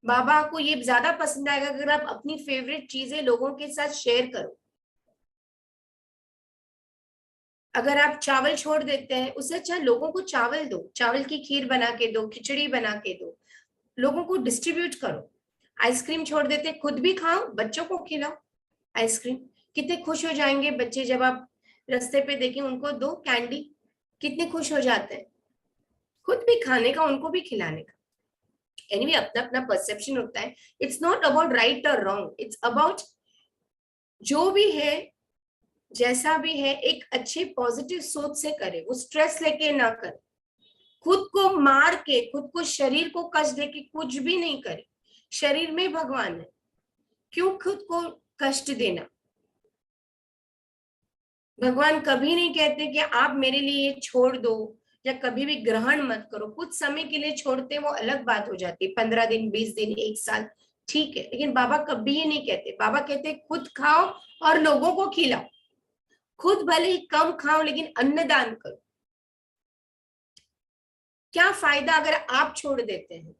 [SPEAKER 2] बाबा को ये ज्यादा पसंद आएगा अगर आप अपनी फेवरेट चीजें लोगों के साथ शेयर करो। अगर आप चावल छोड़ देते हैं, उससे अच्छा लोगों को चावल दो, चावल की खीर बना के दो, खिचड़ी बना के दो, लोगों को डिस्ट्रीब्यूट करो। आइसक्रीम छोड़ देते, खुद भी खाओ, बच्चों को खिलाओ आइसक्रीम। कितने खुश हो जाएंगे बच्चे जब आप रास्ते पे देखें उनको दो कैंडी, कितने खुश हो जाते हैं। खुद भी खाने का, उनको भी खिलाने का। एनीवे, अपना अपना परसेप्शन होता है। इट्स नॉट अबाउट राइट और रॉन्ग, इट्स अबाउट जो भी है, जैसा भी है, एक अच्छे पॉजिटिव सोच से करे, वो स्ट्रेस लेके ना करे। खुद को मार के, खुद को, शरीर को कष्ट दे के कुछ भी नहीं करे। शरीर में भगवान है, क्यों खुद को कष्ट देना। भगवान कभी नहीं कहते कि आप मेरे लिए ये छोड़ दो या कभी भी ग्रहण मत करो। कुछ समय के लिए छोड़ते, वो अलग बात हो जाती है, 15 दिन, 20 दिन, 1 साल, ठीक है। लेकिन बाबा कभी ये नहीं कहते। बाबा कहते खुद खाओ और लोगों को खिलाओ। खुद भले ही कम खाओ लेकिन अन्नदान करो। क्या फायदा अगर आप छोड़ देते हैं,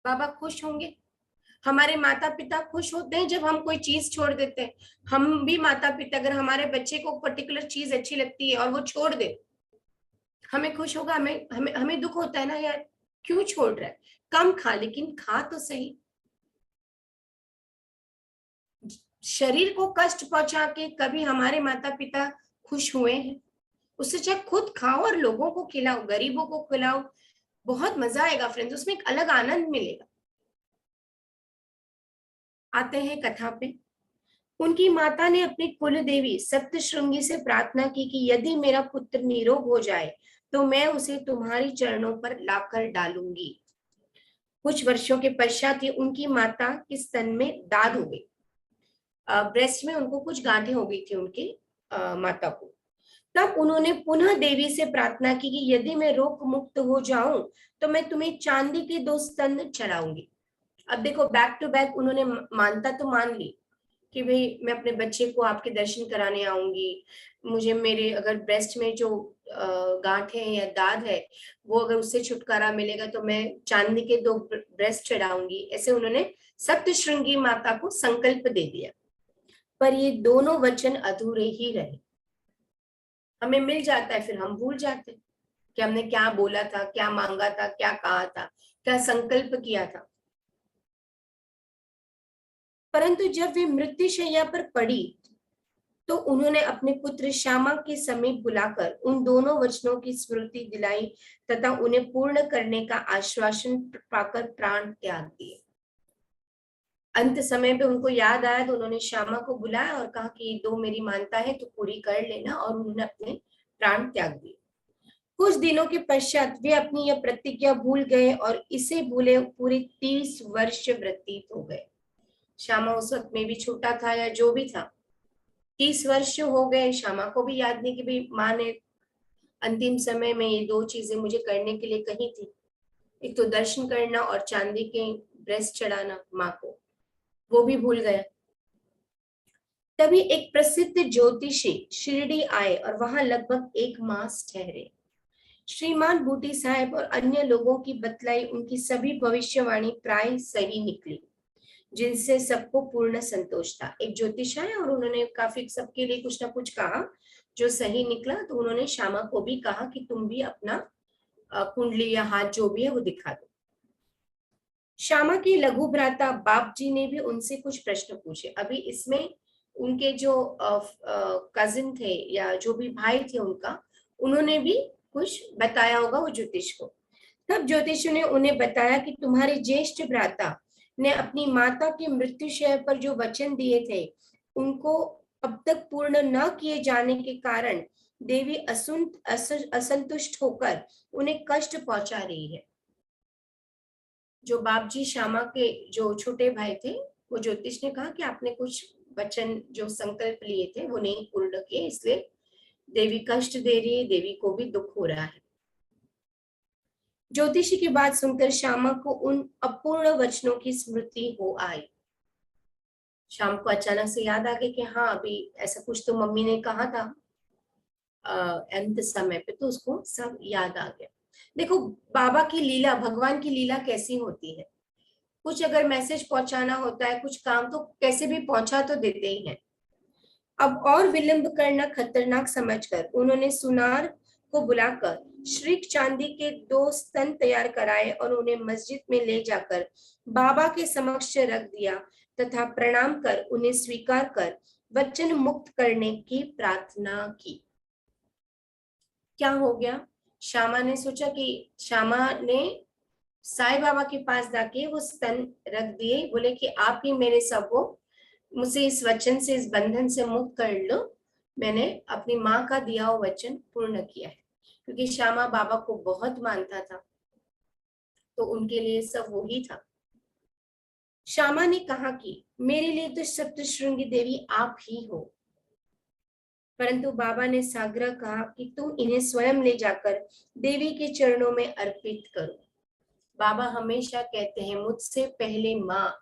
[SPEAKER 2] बाबा खुश होंगे। हमारे माता पिता खुश होते हैं जब हम कोई चीज छोड़ देते हैं। हम भी माता पिता, अगर हमारे बच्चे को पर्टिकुलर चीज अच्छी लगती है और वो छोड़ दे, हमें खुश होगा, हमें हमें हमें दुख होता है ना, यार क्यों छोड़ रहा है, कम खा, लेकिन खा तो सही। शरीर को कष्ट पहुंचा के कभी हमारे माता पिता खुश हुए हैं? उससे चाहे खुद खाओ और लोगों को खिलाओ, गरीबों को खिलाओ, बहुत मजा आएगा फ्रेंड्स, उसमें एक अलग आनंद मिलेगा। आते हैं कथा पे। उनकी माता ने अपनी कुल देवी सप्तशृंगी से प्रार्थना की कि यदि मेरा पुत्र निरोग हो जाए तो मैं उसे तुम्हारी चरणों पर लाकर डालूंगी। कुछ वर्षों के पश्चात ही उनकी माता के स्तन में दाद हो गई, ब्रेस्ट में उनको कुछ गांठें हो गई थी उनके माता को। तब उन्होंने पुनः देवी से प्रार्थना की कि यदि मैं रोग मुक्त हो जाऊं तो मैं तुम्हें चांदी के 2 स्तन चढ़ाऊंगी। अब देखो, बैक टू बैक उन्होंने मानता तो मान ली कि भाई मैं अपने बच्चे को आपके दर्शन कराने आऊंगी, मुझे मेरे अगर ब्रेस्ट में जो गांठ है या दाद है वो अगर उससे छुटकारा मिलेगा तो मैं चांदी के 2 ब्रेस्ट चढ़ाऊंगी। ऐसे उन्होंने सप्तशृंगी माता को संकल्प दे दिया। पर ये दोनों वचन अधूरे ही रहे। हमें मिल जाता है, फिर हम भूल जाते हैं कि हमने क्या बोला था, क्या मांगा था, क्या कहा था, क्या संकल्प किया था। परंतु जब वे मृत्युशैया पर पड़ी तो उन्होंने अपने पुत्र श्यामा के समीप बुलाकर उन दोनों वचनों की स्मृति दिलाई तथा उन्हें पूर्ण करने का आश्वासन पाकर प्राण त्याग दिए। अंत समय पे उनको याद आया तो उन्होंने श्यामा को बुलाया और कहा कि ये दो मेरी मानता है तो पूरी कर लेना, और उन्होंने अपने प्राण त्याग दिए। कुछ दिनों के पश्चात वे अपनी यह प्रतिज्ञा भूल गए और इसे भूले पूरे 30 वर्ष व्यतीत हो गए। श्यामा उस वक्त में भी छोटा था या जो भी था, 30 वर्ष हो गए। श्यामा को भी याद नहीं कि भाई माँ ने अंतिम समय में ये दो चीजें मुझे करने के लिए कही थी, एक तो दर्शन करना और चांदी के ब्रेस्ट चढ़ाना माँ को, वो भी भूल गया। तभी एक प्रसिद्ध ज्योतिषी शिरडी आए और वहां लगभग 1 मास ठहरे। श्रीमान बूटी साहब और अन्य लोगों की बतलाई उनकी सभी भविष्यवाणी प्राय सही निकली, जिनसे सबको पूर्ण संतोष था। एक ज्योतिष आए और उन्होंने काफी सबके लिए कुछ ना कुछ कहा जो सही निकला, तो उन्होंने श्यामा को भी कहा कि तुम भी अपना कुंडली या हाथ जो भी है वो दिखा दो। श्यामा के लघु भ्राता बाप जी ने भी उनसे कुछ प्रश्न पूछे। अभी इसमें उनके जो कजिन थे या जो भी भाई थे उनका, उन्होंने भी कुछ बताया होगा वो ज्योतिष को। तब ज्योतिष ने उन्हें बताया कि तुम्हारे ज्येष्ठ भ्राता ने अपनी माता की मृत्युशय पर जो वचन दिए थे उनको अब तक पूर्ण न किए जाने के कारण देवी असंतुष्ट होकर उन्हें कष्ट पहुंचा रही है। जो बाप जी श्यामा के जो छोटे भाई थे, वो ज्योतिष ने कहा कि आपने कुछ वचन जो संकल्प लिए थे वो नहीं पूर्ण किए, इसलिए देवी कष्ट दे रही है, देवी को भी दुख हो रहा है। ज्योतिषी की बात सुनकर श्यामा को उन अपूर्ण वचनों की स्मृति हो आई। शाम को अचानक से याद आ गया कि हाँ अभी ऐसा कुछ तो मम्मी ने कहा था अंत समय पे, तो उसको सब याद आ गया। देखो बाबा की लीला, भगवान की लीला कैसी होती है। कुछ अगर मैसेज पहुंचाना होता है, कुछ काम तो कैसे भी पहुंचा तो देते ही हैं। अब और विलंब करना खतरनाक समझकर उन्होंने सुनार को बुलाकर श्रीक चांदी के 2 स्तन तैयार कराए और उन्हें मस्जिद में ले जाकर बाबा के समक्ष रख दिया तथा प्रणाम कर उन्हें स्वीकार कर वचन मुक्त करने की प्रार्थना की। क्या हो गया? श्यामा ने सोचा कि श्यामा ने साईं बाबा के पास जाके वो स्तन रख दिए, बोले कि आप ही मेरे सब हो, मुझे इस वचन से, इस बंधन से मुक्त कर लो। मैंने अपनी माँ का दिया हुआ वचन पूर्ण किया है, क्योंकि श्यामा बाबा को बहुत मानता था, तो उनके लिए सब वही था। श्यामा ने कहा कि मेरे लिए तो सप्तशृंगी देवी आप ही हो, परंतु बाबा ने साग्रह कहा कि तुम इन्हें स्वयं ले जाकर देवी के चरणों में अर्पित करो। बाबा हमेशा कहते हैं मुझसे पहले माँ,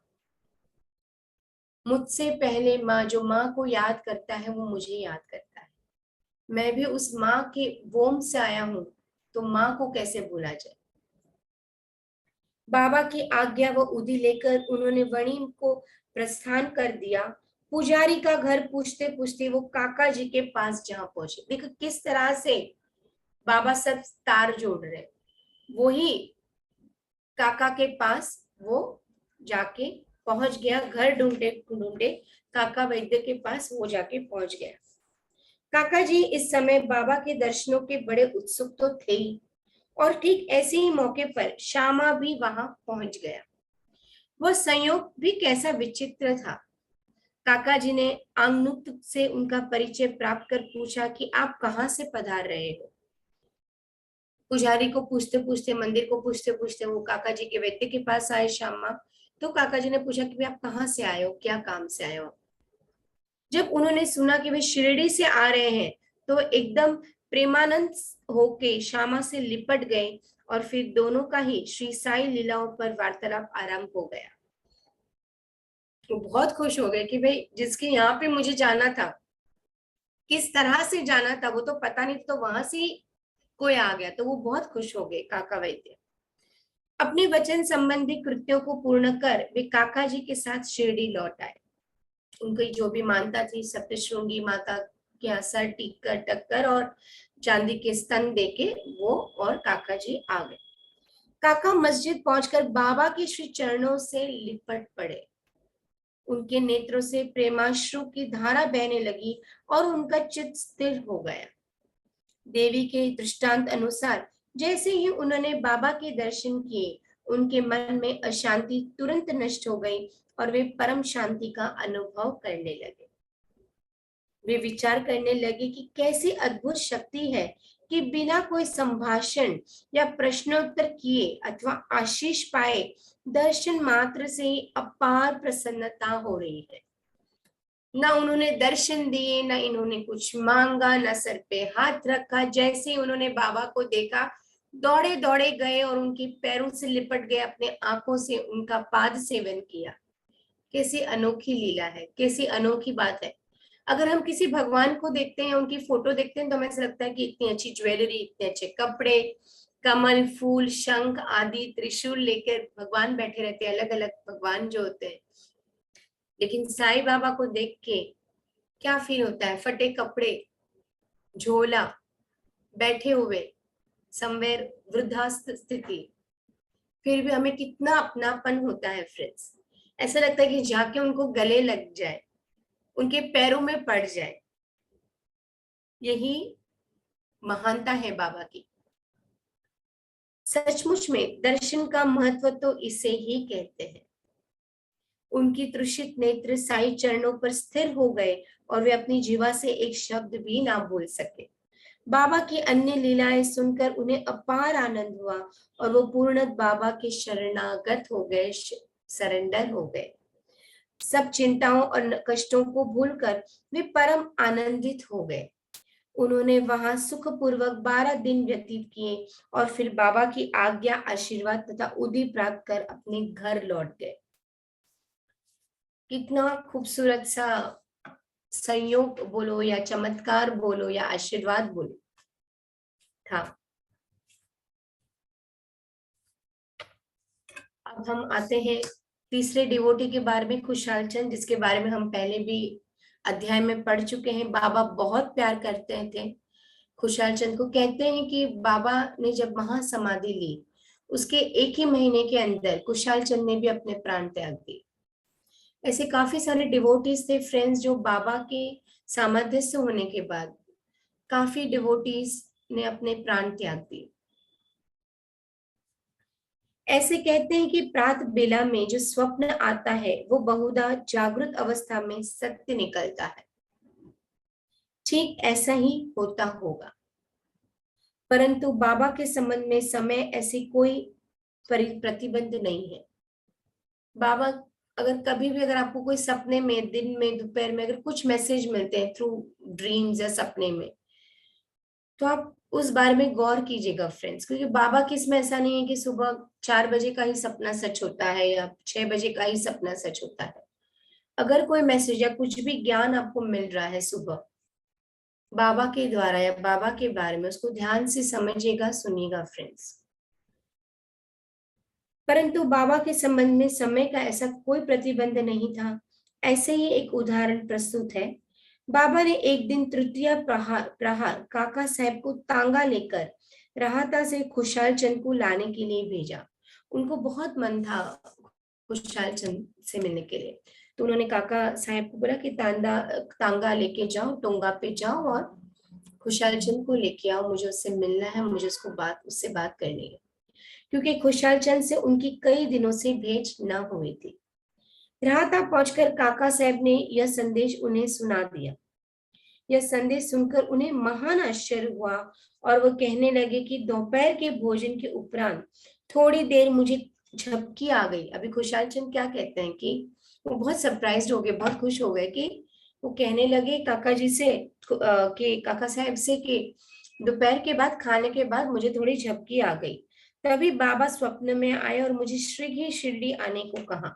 [SPEAKER 2] मुझसे पहले माँ। जो माँ को याद करता है वो मुझे याद करता है। मैं भी उस माँ के वोम से आया हूं, तो माँ को कैसे भूला जाए। बाबा की आज्ञा व उदी लेकर उन्होंने वणी को प्रस्थान कर दिया। पुजारी का घर पूछते पूछते वो काका जी के पास जहां पहुंचे। देखो किस तरह से बाबा सब तार जोड़ रहे। वही काका के पास वो जाके पहुंच गया, घर ढूंढते ढूंढते काका वैद्य के पास वो जाके पहुंच गया। काका जी इस समय बाबा के दर्शनों के बड़े उत्सुक तो थे ही, और ठीक ऐसे ही मौके पर श्यामा भी वहां पहुंच गया। वह संयोग भी कैसा विचित्र था। काका जी ने आंगनुक्त से उनका परिचय प्राप्त कर पूछा कि आप कहाँ से पधार रहे हो। पुजारी को पूछते पूछते, मंदिर को पूछते पूछते वो काका जी के वैद्य के पास आए श्यामा। तो काका जी ने पूछा कि आप कहाँ से आए हो, क्या काम से आए हो। जब उन्होंने सुना कि वे शिरडी से आ रहे हैं तो एकदम प्रेमानंद होके श्यामा से लिपट गए, और फिर दोनों का ही श्री साई लीलाओं पर वार्तालाप आरंभ हो गया। वो बहुत खुश हो गए कि भाई जिसके यहाँ पे मुझे जाना था, किस तरह से जाना था वो तो पता नहीं, तो वहां से कोई आ गया, तो वो बहुत खुश हो गए काका वैद्य। अपने वचन संबंधी कृत्यों को पूर्ण कर वे काका जी के साथ शिरडी लौट आए। उनकी जो भी मानता थी सप्तशृंगी माता के यहाँ सर टिककर टक्कर और चांदी के स्तन देके वो और काका जी आ गए। काका मस्जिद पहुंचकर बाबा के श्री चरणों से लिपट पड़े। उनके नेत्रों से प्रेमाश्रु की धारा बहने लगी और उनका चित्त स्थिर हो गया। देवी के दृष्टांत अनुसार जैसे ही उन्होंने बाबा के दर्शन किए, उनके मन में अशांति तुरंत नष्ट हो गई और वे परम शांति का अनुभव करने लगे। वे विचार करने लगे कि कैसी अद्भुत शक्ति है कि बिना कोई संभाषण या प्रश्नोत्तर किए अथवा आशीष पाए दर्शन मात्र से ही अपार प्रसन्नता हो रही है। ना उन्होंने दर्शन दिए, ना इन्होंने कुछ मांगा, ना सर पे हाथ रखा। जैसे ही उन्होंने बाबा को देखा, दौड़े दौड़े गए और उनके पैरों से लिपट गए, अपने आंखों से उनका पाद सेवन किया। कैसी अनोखी लीला है, कैसी अनोखी बात है। अगर हम किसी भगवान को देखते हैं, उनकी फोटो देखते हैं, तो हमें ऐसा लगता है कि इतनी अच्छी ज्वेलरी, इतने अच्छे कपड़े, कमल, फूल, शंख आदि, त्रिशूल लेकर भगवान बैठे रहते हैं, अलग अलग भगवान जो होते हैं। लेकिन साईं बाबा को देख के क्या फील होता है? फटे कपड़े, झोला, बैठे हुए, समवेयर वृद्धास्थ स्थिति, फिर भी हमें कितना अपनापन होता है फ्रेंड्स। ऐसा लगता है कि जाके उनको गले लग जाए, उनके पैरों में पड़ जाए। यही महानता है बाबा की। सचमुच में दर्शन का महत्व तो इसे ही कहते हैं। उनकी तृषित नेत्र साईं चरणों पर स्थिर हो गए और वे अपनी जीवा से एक शब्द भी ना बोल सके। बाबा की अन्य लीलाएं सुनकर उन्हें अपार आनंद हुआ और वो पूर्ण बाबा के शरणागत हो गए, सरेंडर हो गए। सब चिंताओं और कष्टों को भूलकर वे परम आनंदित हो गए। उन्होंने वहां सुखपूर्वक 12 दिन व्यतीत किए और फिर बाबा की आज्ञा, आशीर्वाद तथा उदी प्राप्त कर अपने घर लौट गए। कितना खूबसूरत सा संयोग बोलो या चमत्कार बोलो या आशीर्वाद बोलो था। अब हम आते हैं तीसरे डिवोटी के बारे में, खुशहाल चंद, जिसके बारे में हम पहले भी अध्याय में पढ़ चुके हैं। बाबा बहुत प्यार करते थे खुशहाल चंद को। कहते हैं कि बाबा ने जब महासमाधि ली, उसके एक ही महीने के अंदर खुशहाल चंद ने भी अपने प्राण त्याग दिए। ऐसे काफी सारे डिवोटीज थे फ्रेंड्स, जो बाबा के सामर्थ्य होने के बाद काफी डिवोटीज ने अपने प्राण त्याग दिए। ऐसे कहते हैं कि प्रात बेला में जो स्वप्न आता है वो बहुधा जागृत अवस्था में सत्य निकलता है। ठीक ऐसा ही होता होगा, परंतु बाबा के संबंध में समय ऐसी कोई प्रतिबंध नहीं है। बाबा अगर कभी भी, अगर आपको कोई सपने में, दिन में, दोपहर में अगर कुछ मैसेज मिलते हैं थ्रू ड्रीम्स या सपने में, तो आप उस बारे में गौर कीजिएगा फ्रेंड्स, क्योंकि बाबा के इसमें ऐसा नहीं है कि सुबह 4 बजे का ही सपना सच होता है या 6 बजे का ही सपना सच होता है। अगर कोई मैसेज या कुछ भी ज्ञान आपको मिल रहा है सुबह बाबा के द्वारा या बाबा के बारे में, उसको ध्यान से समझिएगा, सुनिएगा फ्रेंड्स। परंतु बाबा के संबंध में समय का ऐसा कोई प्रतिबंध नहीं था। ऐसे ही एक उदाहरण प्रस्तुत है। बाबा ने एक दिन तृतीय प्रहार काका साहब को तांगा लेकर राहता से खुशहाल चंद को लाने के लिए भेजा। उनको बहुत मन था खुशहाल चंद से मिलने के लिए, तो उन्होंने काका साहब को बोला कि तांगा लेके जाओ, टोंगा पे जाओ और खुशहाल चंद को लेके आओ, मुझे उससे मिलना है, मुझे उससे बात करनी है। क्योंकि खुशहाल चंद से उनकी कई दिनों से भेंट न हुई थी। राहता पहुंचकर काका साहब ने यह संदेश उन्हें सुना दिया। यह संदेश सुनकर उन्हें महान आश्चर्य हुआ और वो कहने लगे कि दोपहर के भोजन के उपरांत थोड़ी देर मुझे झपकी आ गई। अभी खुशहाल चंद क्या कहते हैं कि वो बहुत सरप्राइज्ड हो गए, बहुत खुश हो गए, कि वो कहने लगे काका जी से, कि काका साहब से, कि दोपहर के बाद, खाने के बाद मुझे थोड़ी झपकी आ गई। तभी बाबा स्वप्न में आए और मुझे शीघ्र शिरडी आने को कहा।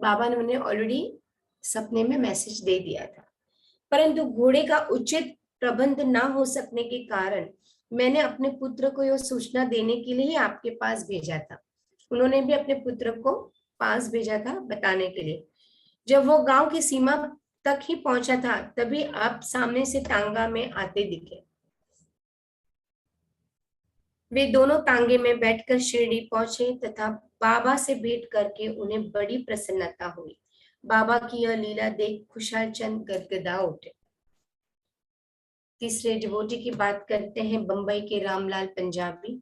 [SPEAKER 2] बाबा ने उन्हें ऑलरेडी सपने में मैसेज दे दिया था, परंतु घोड़े का उचित प्रबंध ना हो सकने के कारण मैंने अपने पुत्र को यह सूचना देने के लिए आपके पास भेजा था। उन्होंने भी अपने पुत्र को पास भेजा था बताने के लिए। जब वो गांव की सीमा तक ही पहुंचा था, तभी आप सामने से तांगा में आते दिखे। वे दोनों तांगे में बैठकर शिरडी पहुंचे तथा बाबा से भेंट करके उन्हें बड़ी प्रसन्नता हुई। बाबा की यह लीला देख खुशाल चंद गदगदा उठे। तीसरे डिवोटी की बात करते हैं बंबई के रामलाल पंजाबी।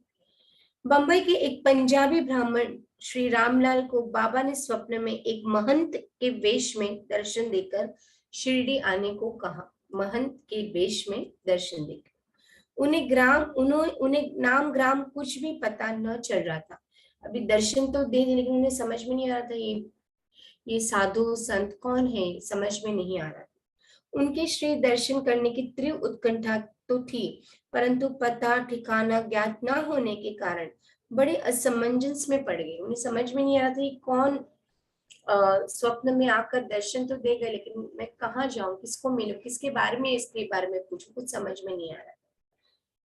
[SPEAKER 2] बंबई के एक पंजाबी ब्राह्मण श्री रामलाल को बाबा ने स्वप्न में एक महंत के वेश में दर्शन देकर शिरडी आने को कहा। महंत के वेश में दर्शन देकर उन्हें नाम ग्राम कुछ भी पता न चल रहा था। अभी दर्शन तो दे, लेकिन उन्हें समझ में नहीं आ रहा था ये साधु संत कौन है, समझ में नहीं आ रहा था। उनके श्री दर्शन करने की तीव्र उत्कंठा तो थी, परंतु पता ठिकाना ज्ञात न होने के कारण बड़े असमंजस में पड़ गए। उन्हें समझ में नहीं आ रहा था कि कौन स्वप्न में आकर दर्शन तो दे गए, लेकिन मैं कहाँ जाऊं, किसको मिलूं, किसके बारे में, इसके बारे में पूछूं, कुछ समझ में नहीं आ रहा।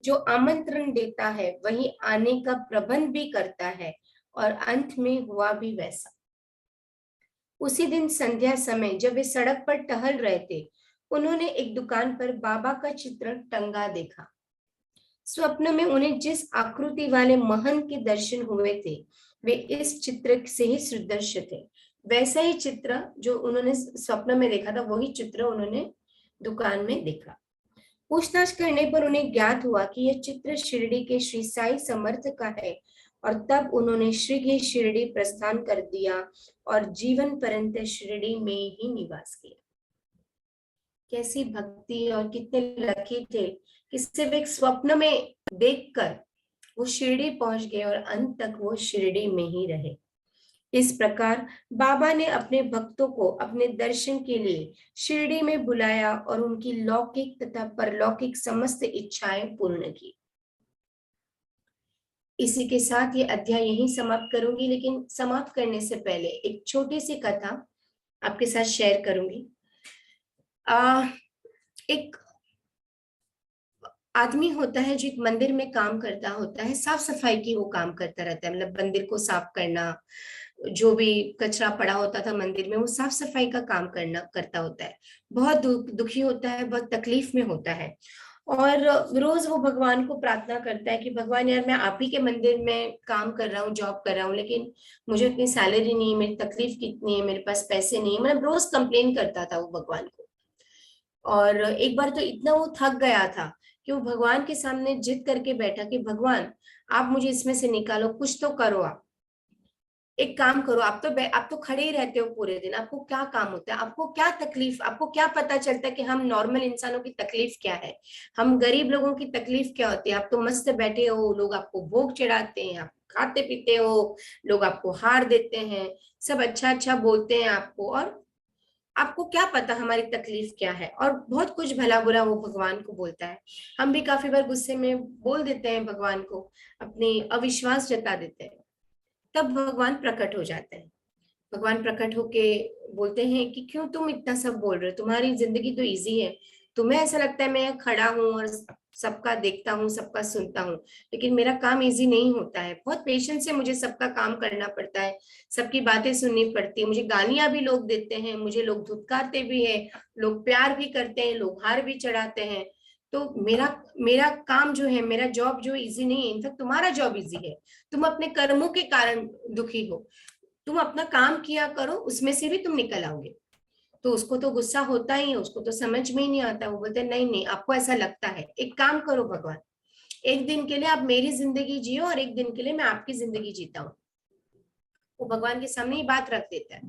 [SPEAKER 2] जो आमंत्रण देता है वही आने का प्रबंध भी करता है, और अंत में हुआ भी वैसा। उसी दिन संध्या समय जब वे सड़क पर टहल रहे थे, उन्होंने एक दुकान पर बाबा का चित्र टंगा देखा। स्वप्न में उन्हें जिस आकृति वाले महंत के दर्शन हुए थे, वे इस चित्र से ही सदृश्य थे। वैसा ही चित्र जो उन्होंने स्वप्न में देखा था, वही चित्र उन्होंने दुकान में देखा। पूछताछ करने पर उन्हें ज्ञात हुआ कि यह चित्र शिरडी के श्री साई समर्थ का है, और तब उन्होंने शीघ्र शिरडी प्रस्थान कर दिया और जीवन पर्यंत शिरडी में ही निवास किया। कैसी भक्ति, और कितने लकी थे कि सिर्फ एक स्वप्न में देखकर वो शिरडी पहुंच गए और अंत तक वो शिरडी में ही रहे। इस प्रकार बाबा ने अपने भक्तों को अपने दर्शन के लिए शिरडी में बुलाया और उनकी लौकिक तथा परलौकिक समस्त इच्छाएं पूर्ण की। इसी के साथ ये अध्याय यहीं समाप्त करूंगी, लेकिन समाप्त करने से पहले एक छोटी सी कथा आपके साथ शेयर करूंगी। एक आदमी होता है जो एक मंदिर में काम करता होता है, साफ सफाई की वो काम करता रहता है, मतलब मंदिर को साफ करना, जो भी कचरा पड़ा होता था मंदिर में, वो साफ सफाई का काम करता होता है। बहुत दुखी होता है, बहुत तकलीफ में होता है, और रोज वो भगवान को प्रार्थना करता है कि भगवान यार, मैं आप ही के मंदिर में काम कर रहा हूँ, जॉब कर रहा हूँ, लेकिन मुझे इतनी सैलरी नहीं, मेरी तकलीफ कितनी है, मेरे पास पैसे नहीं, मतलब रोज कंप्लेन करता था वो भगवान को। और एक बार तो इतना वो थक गया था कि वो भगवान के सामने जिद करके बैठा कि भगवान, आप मुझे इसमें से निकालो, कुछ तो करो, आप एक काम करो, आप तो खड़े ही रहते हो पूरे दिन, आपको क्या काम होता है, आपको क्या तकलीफ, आपको क्या पता चलता है कि हम नॉर्मल इंसानों की तकलीफ क्या है, हम गरीब लोगों की तकलीफ क्या होती है। आप तो मस्त बैठे हो, लोग आपको भोग चढ़ाते हैं, आप खाते पीते हो, लोग आपको हार देते हैं, सब अच्छा अच्छा बोलते हैं आपको, और आपको क्या पता हमारी तकलीफ क्या है, और बहुत कुछ भला बुरा वो भगवान को बोलता है। हम भी काफी बार गुस्से में बोल देते हैं भगवान को, अपनी अविश्वास जता देते हैं, तब भगवान प्रकट हो जाते हैं। भगवान प्रकट होके बोलते हैं कि क्यों तुम इतना सब बोल रहे हो, तुम्हारी जिंदगी तो इजी है, तुम्हें ऐसा लगता है मैं खड़ा हूँ और सबका देखता हूँ, सबका सुनता हूँ, लेकिन मेरा काम इजी नहीं होता है, बहुत पेशेंस से मुझे सबका काम करना पड़ता है, सबकी बातें सुननी पड़ती है, मुझे गालियां भी लोग देते हैं, मुझे लोग धुतकारते भी है, लोग प्यार भी करते हैं, लोग हार भी चढ़ाते हैं, तो मेरा काम जो है, मेरा जॉब जो इजी नहीं है, इनफैक्ट तुम्हारा जॉब इजी है, तुम अपने कर्मों के कारण दुखी हो, तुम अपना काम किया करो, उसमें से भी तुम निकल आओगे। तो उसको तो गुस्सा होता ही है, उसको तो समझ में ही नहीं आता, वो बोलते नहीं नहीं, आपको ऐसा लगता है, एक काम करो भगवान, एक दिन के लिए आप मेरी जिंदगी जियो और एक दिन के लिए मैं आपकी जिंदगी जीता हूँ। वो भगवान के सामने ही बात रख देता है,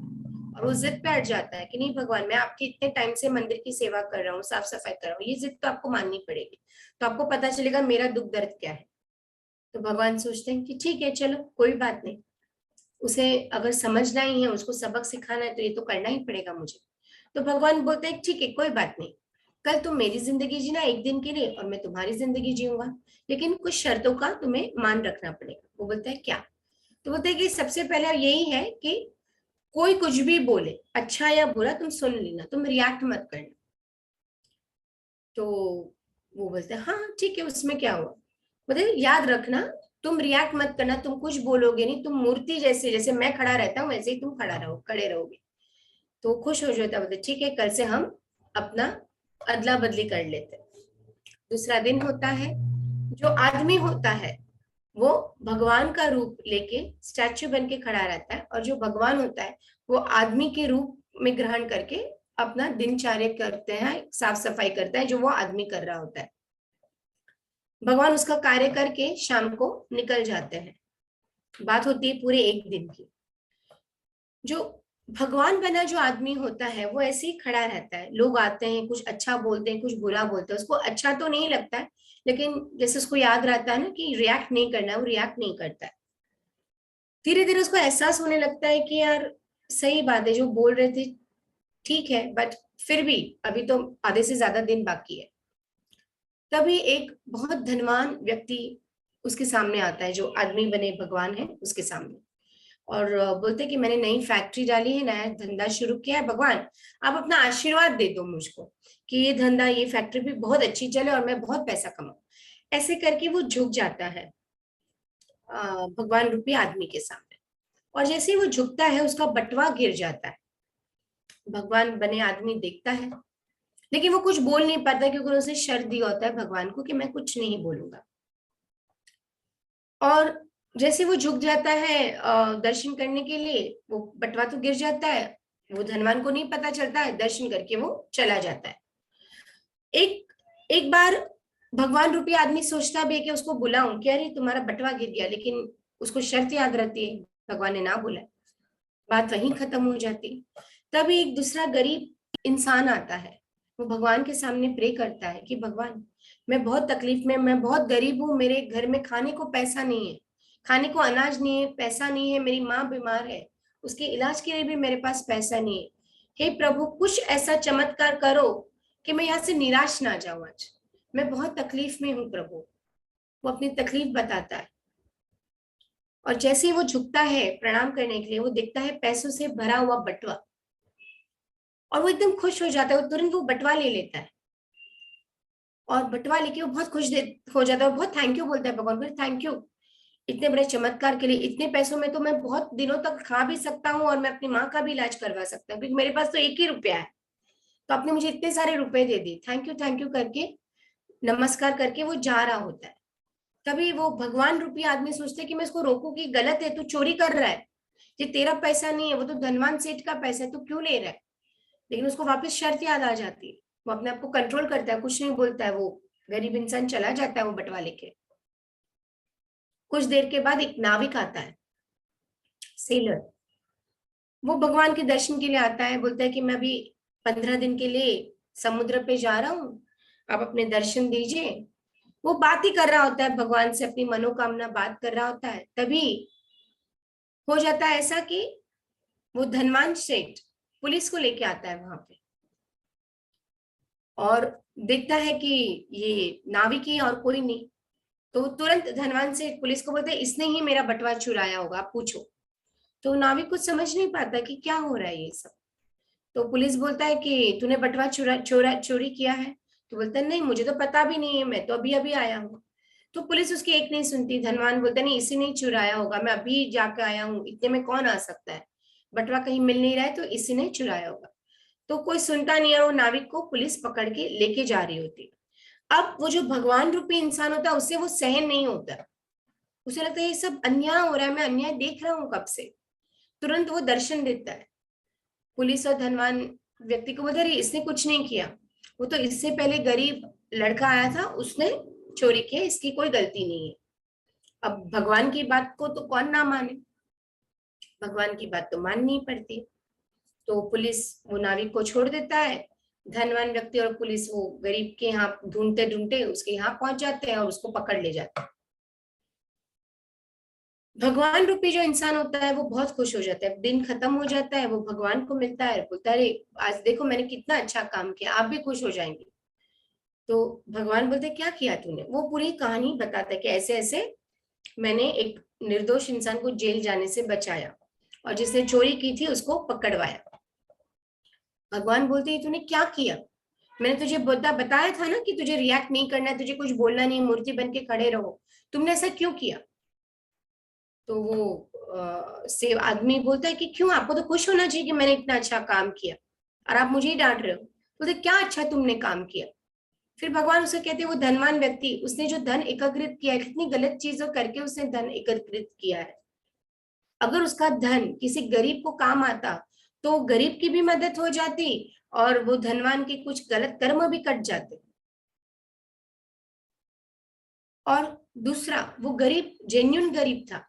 [SPEAKER 2] और वो जिद पे अड़ जाता है कि नहीं भगवान, मैं आपकी इतने टाइम से मंदिर की सेवा कर रहा हूँ, साफ सफाई कर रहा हूँ, ये जिद तो आपको माननी पड़ेगी, तो आपको पता चलेगा मेरा दुख दर्द क्या है। तो भगवान सोचते हैं कि ठीक है, चलो कोई बात नहीं, उसे अगर समझना ही है, उसको सबक सिखाना है, तो ये तो करना ही पड़ेगा मुझे। तो भगवान बोलते हैं ठीक है, कोई बात नहीं, कल तुम मेरी जिंदगी जीना एक दिन के लिए, और मैं तुम्हारी जिंदगी जीऊंगा, लेकिन कुछ शर्तों का तुम्हें मान रखना पड़ेगा। वो बोलता है क्या? तो बोलते हैं कि सबसे पहले यही है कि कोई कुछ भी बोले, अच्छा या बुरा, तुम सुन लेना, तुम रिएक्ट मत करना। तो वो बोलते हैं हाँ ठीक है, उसमें क्या हुआ। बोलते याद रखना, तुम रिएक्ट मत करना, तुम कुछ बोलोगे नहीं, तुम मूर्ति जैसे, जैसे मैं खड़ा रहता हूँ वैसे ही तुम खड़े रहोगे। तो खुश हो जाता, बोलते ठीक है, कल से हम अपना अदला बदली कर लेते। दूसरा दिन होता है, जो आदमी होता है वो भगवान का रूप लेके स्टैचू बन के खड़ा रहता है, और जो भगवान होता है वो आदमी के रूप में ग्रहण करके अपना दिनचर्या करते हैं, साफ सफाई करते हैं जो वो आदमी कर रहा होता है। भगवान उसका कार्य करके शाम को निकल जाते हैं। बात होती है पूरे एक दिन की। जो भगवान बना जो आदमी होता है वो ऐसे ही खड़ा रहता है। लोग आते हैं, कुछ अच्छा बोलते हैं, कुछ बुरा बोलते हैं, उसको अच्छा तो नहीं लगता है, लेकिन जैसे उसको याद रहता है ना कि रिएक्ट नहीं करना है, वो रिएक्ट नहीं करता है। धीरे धीरे उसको एहसास होने लगता है कि यार सही बात है, जो बोल रहे थे ठीक है, बट फिर भी अभी तो आधे से ज्यादा दिन बाकी है। तभी एक बहुत धनवान व्यक्ति उसके सामने आता है, जो आदमी बने भगवान है उसके सामने, और बोलते कि मैंने नई फैक्ट्री डाली है, नया धंधा शुरू किया है, भगवान आप अपना आशीर्वाद दे दो मुझको कि ये धंधा, ये फैक्ट्री भी बहुत अच्छी चले और मैं बहुत पैसा कमाऊं। ऐसे करके वो झुक जाता है भगवान रूपी आदमी के सामने, और जैसे ही वो झुकता है उसका बटवा गिर जाता है। भगवान बने आदमी देखता है, लेकिन वो कुछ बोल नहीं पाता क्योंकि उसने शर्त दिया होता है भगवान को कि मैं कुछ नहीं बोलूंगा। और जैसे वो झुक जाता है दर्शन करने के लिए, वो बटवा तो गिर जाता है, वो धनवान को नहीं पता चलता है, दर्शन करके वो चला जाता है। एक एक बार भगवान रूपी आदमी सोचता भी है कि उसको बुलाऊं, कि अरे तुम्हारा बटवा गिर गया, लेकिन उसको शर्त याद रहती है, भगवान ने ना बोला, बात वहीं खत्म हो जाती। तभी एक दूसरा गरीब इंसान आता है, वो भगवान के सामने प्रे करता है कि भगवान मैं बहुत तकलीफ में, मैं बहुत गरीब हूँ, मेरे घर में खाने को पैसा नहीं है, खाने को अनाज नहीं है, पैसा नहीं है, मेरी माँ बीमार है, उसके इलाज के लिए भी मेरे पास पैसा नहीं है। हे प्रभु कुछ ऐसा चमत्कार करो कि मैं यहाँ से निराश ना जाऊं, आज मैं बहुत तकलीफ में हूँ प्रभु। वो अपनी तकलीफ बताता है, और जैसे ही वो झुकता है प्रणाम करने के लिए, वो देखता है पैसों से भरा हुआ बटवा, और वो एकदम खुश हो जाता है, वो तुरंत वो बटवा ले लेता है, और बटवा लेके वो बहुत खुश हो जाता है, और बहुत थैंक यू बोलता है भगवान को, थैंक यू इतने बड़े चमत्कार के लिए, इतने पैसों में तो मैं बहुत दिनों तक खा भी सकता हूँ और मैं अपनी माँ का भी इलाज करवा सकता हूँ, क्योंकि मेरे पास तो एक ही रुपया है, तो आपने मुझे इतने सारे रुपए दे दिए, थैंक यू करके नमस्कार करके वो जा रहा होता है। तभी वो भगवान रूपी आदमी सोचते कि मैं इसको रोकूं कि गलत है, तू चोरी कर रहा है, ये तेरा पैसा नहीं है, वो तो धनवान सेठ का पैसा है, तू क्यों ले रहा है। लेकिन उसको वापस शर्त याद आ जाती है, वो अपने आप को कंट्रोल करता है, कुछ नहीं बोलता है, वो गरीब इंसान चला जाता है वो बटवा लेके। कुछ देर के बाद एक नाविक आता है, सेलर, वो भगवान के दर्शन के लिए आता है, बोलता है कि मैं अभी 15 दिन के लिए समुद्र पे जा रहा हूँ, आप अपने दर्शन दीजिए। वो बात ही कर रहा होता है भगवान से, अपनी मनोकामना बात कर रहा होता है। तभी हो जाता है ऐसा कि वो धनवान सेठ पुलिस को लेके आता है वहां पे, और देखता है कि ये नाविक ही और कोई नहीं, तो तुरंत धनवान सेठ पुलिस को बोलते हैं इसने ही मेरा बटवा चुराया होगा, आप पूछो। तो नाविक कुछ समझ नहीं पाता कि क्या हो रहा है ये सब। तो पुलिस बोलता है कि तूने बटवा चोरी किया है। तो बोलता है नहीं मुझे तो पता भी नहीं है, मैं तो अभी अभी आया हूँ। तो पुलिस उसकी एक नहीं सुनती, धनवान बोलता है नहीं इसी ने चुराया होगा, मैं अभी जाकर आया हूँ, इतने में कौन आ सकता है, बटवा कहीं मिल नहीं रहा है, तो इसी ने चुराया होगा। तो कोई सुनता नहीं है, वो नाविक को पुलिस पकड़ के लेके जा रही होती। अब वो जो भगवान रूपी इंसान होता है उससे वो सहन नहीं होता, उसे लगता है ये सब अन्याय हो रहा है, मैं अन्याय देख रहा हूँ कब से। तुरंत वो दर्शन देता है, पुलिस और धनवान व्यक्ति को बोलता है इसने कुछ नहीं किया, वो तो इससे पहले गरीब लड़का आया था उसने चोरी की, इसकी कोई गलती नहीं है। अब भगवान की बात को तो कौन ना माने, भगवान की बात तो माननी पड़ती। तो पुलिस वो नाविक को छोड़ देता है, धनवान व्यक्ति और पुलिस वो गरीब के यहाँ ढूंढते ढूंढते उसके यहाँ पहुंच जाते हैं और उसको पकड़ ले जाते हैं। भगवान रूपी जो इंसान होता है वो बहुत खुश हो जाता है, दिन खत्म हो जाता है, वो भगवान को मिलता है, बोलता है अरे आज देखो मैंने कितना अच्छा काम किया, आप भी खुश हो जाएंगे। तो भगवान बोलते क्या किया तूने, वो पूरी कहानी बताता है कि ऐसे ऐसे मैंने एक निर्दोष इंसान को जेल जाने से बचाया और जिसने चोरी की थी उसको पकड़वाया। भगवान बोलते तूने क्या किया, मैंने तुझे बताया था ना कि तुझे रिएक्ट नहीं करना है, तुझे कुछ बोलना नहीं, मूर्ति बन के खड़े रहो, तुमने ऐसा क्यों किया। तो वो सेव आदमी बोलता है कि क्यों, आपको तो खुश होना चाहिए कि मैंने इतना अच्छा काम किया और आप मुझे ही डांट रहे हो। बोलते क्या अच्छा तुमने काम किया। फिर भगवान उसे कहते हैं वो धनवान व्यक्ति, उसने जो धन एकत्रित किया है, कितनी गलत चीजों करके उसने धन एकत्रित किया है, अगर उसका धन किसी गरीब को काम आता तो गरीब की भी मदद हो जाती और वो धनवान के कुछ गलत कर्म भी कट जाते। और दूसरा, वो गरीब जेन्युइन गरीब था,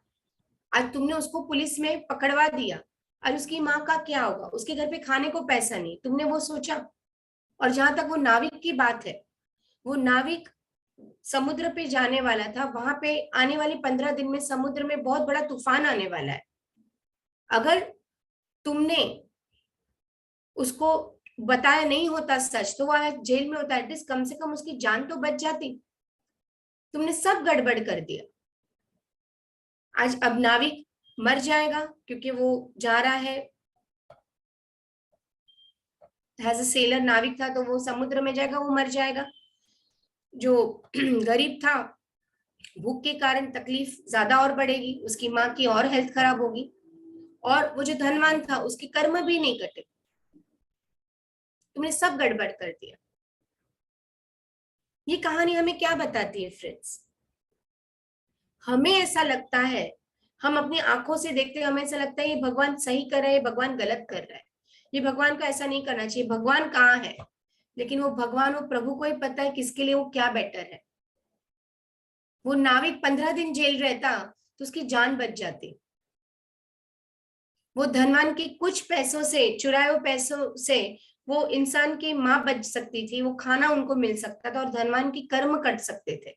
[SPEAKER 2] आज तुमने उसको पुलिस में पकड़वा दिया, और उसकी माँ का क्या होगा, उसके घर पे खाने को पैसा नहीं, तुमने वो सोचा? और जहां तक वो नाविक की बात है, वो नाविक समुद्र पे जाने वाला था, वहां पे आने वाले 15 दिन में समुद्र में बहुत बड़ा तूफान आने वाला है। अगर तुमने उसको बताया नहीं होता सच, तो वो आज जेल में होता, एटलीस्ट कम से कम उसकी जान तो बच जाती। तुमने सब गड़बड़ कर दिया। आज अब नाविक मर जाएगा क्योंकि वो जा रहा है, एज अ सेलर नाविक था, तो वो समुद्र में जाएगा, वो मर जाएगा। जो गरीब था, भूख के कारण तकलीफ ज्यादा और बढ़ेगी, उसकी माँ की और हेल्थ खराब होगी। और वो जो धनवान था, उसके कर्म भी नहीं कटे। तुमने सब गड़बड़ कर दिया। ये कहानी हमें क्या बताती है फ्रेंड्स? हमें ऐसा लगता है, हम अपनी आंखों से देखते हैं, हमें ऐसा लगता है ये भगवान सही कर रहा है, ये भगवान गलत कर रहा है, ये भगवान को ऐसा नहीं करना चाहिए, भगवान कहाँ है? लेकिन वो भगवान, वो प्रभु को ही पता है किसके लिए वो क्या बेटर है। वो नाविक 15 दिन जेल रहता तो उसकी जान बच जाती। वो धनवान के कुछ पैसों से, चुराए हुए पैसों से, वो इंसान की माँ बच सकती थी, वो खाना उनको मिल सकता था, और धनवान की कर्म कट सकते थे।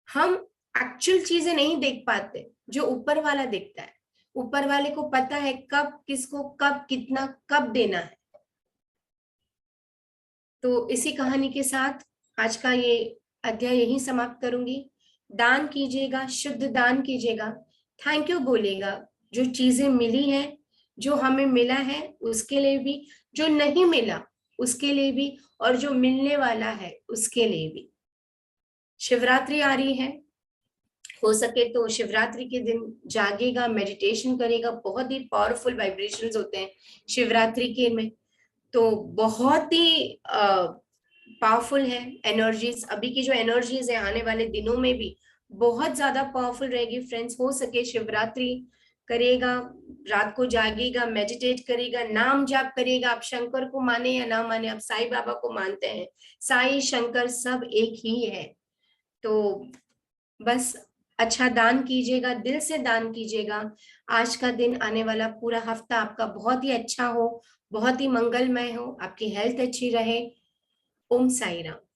[SPEAKER 2] हम एक्चुअल चीजें नहीं देख पाते जो ऊपर वाला देखता है। ऊपर वाले को पता है कब किसको कब कितना कब देना है। तो इसी कहानी के साथ आज का ये अध्याय यहीं समाप्त करूंगी। दान कीजिएगा, शुद्ध दान कीजिएगा, थैंक यू बोलिएगा। जो चीजें मिली हैं, जो हमें मिला है उसके लिए भी, जो नहीं मिला उसके लिए भी, और जो मिलने वाला है उसके लिए भी। शिवरात्रि आ रही है, हो सके तो शिवरात्रि के दिन जागेगा, मेडिटेशन करेगा। बहुत ही पावरफुल वाइब्रेशंस होते हैं शिवरात्रि के में, तो बहुत ही पावरफुल है एनर्जीज। अभी की जो एनर्जीज है आने वाले दिनों में भी बहुत ज्यादा पावरफुल रहेगी फ्रेंड्स। हो सके शिवरात्रि करेगा, रात को जागेगा, मेडिटेट करेगा, नाम जाप करेगा। आप शंकर को माने या ना माने, आप साईं बाबा को मानते हैं, साईं शंकर सब एक ही है। तो बस अच्छा दान कीजिएगा, दिल से दान कीजिएगा। आज का दिन, आने वाला पूरा हफ्ता आपका बहुत ही अच्छा हो, बहुत ही मंगलमय हो, आपकी हेल्थ अच्छी रहे। ओम साई राम।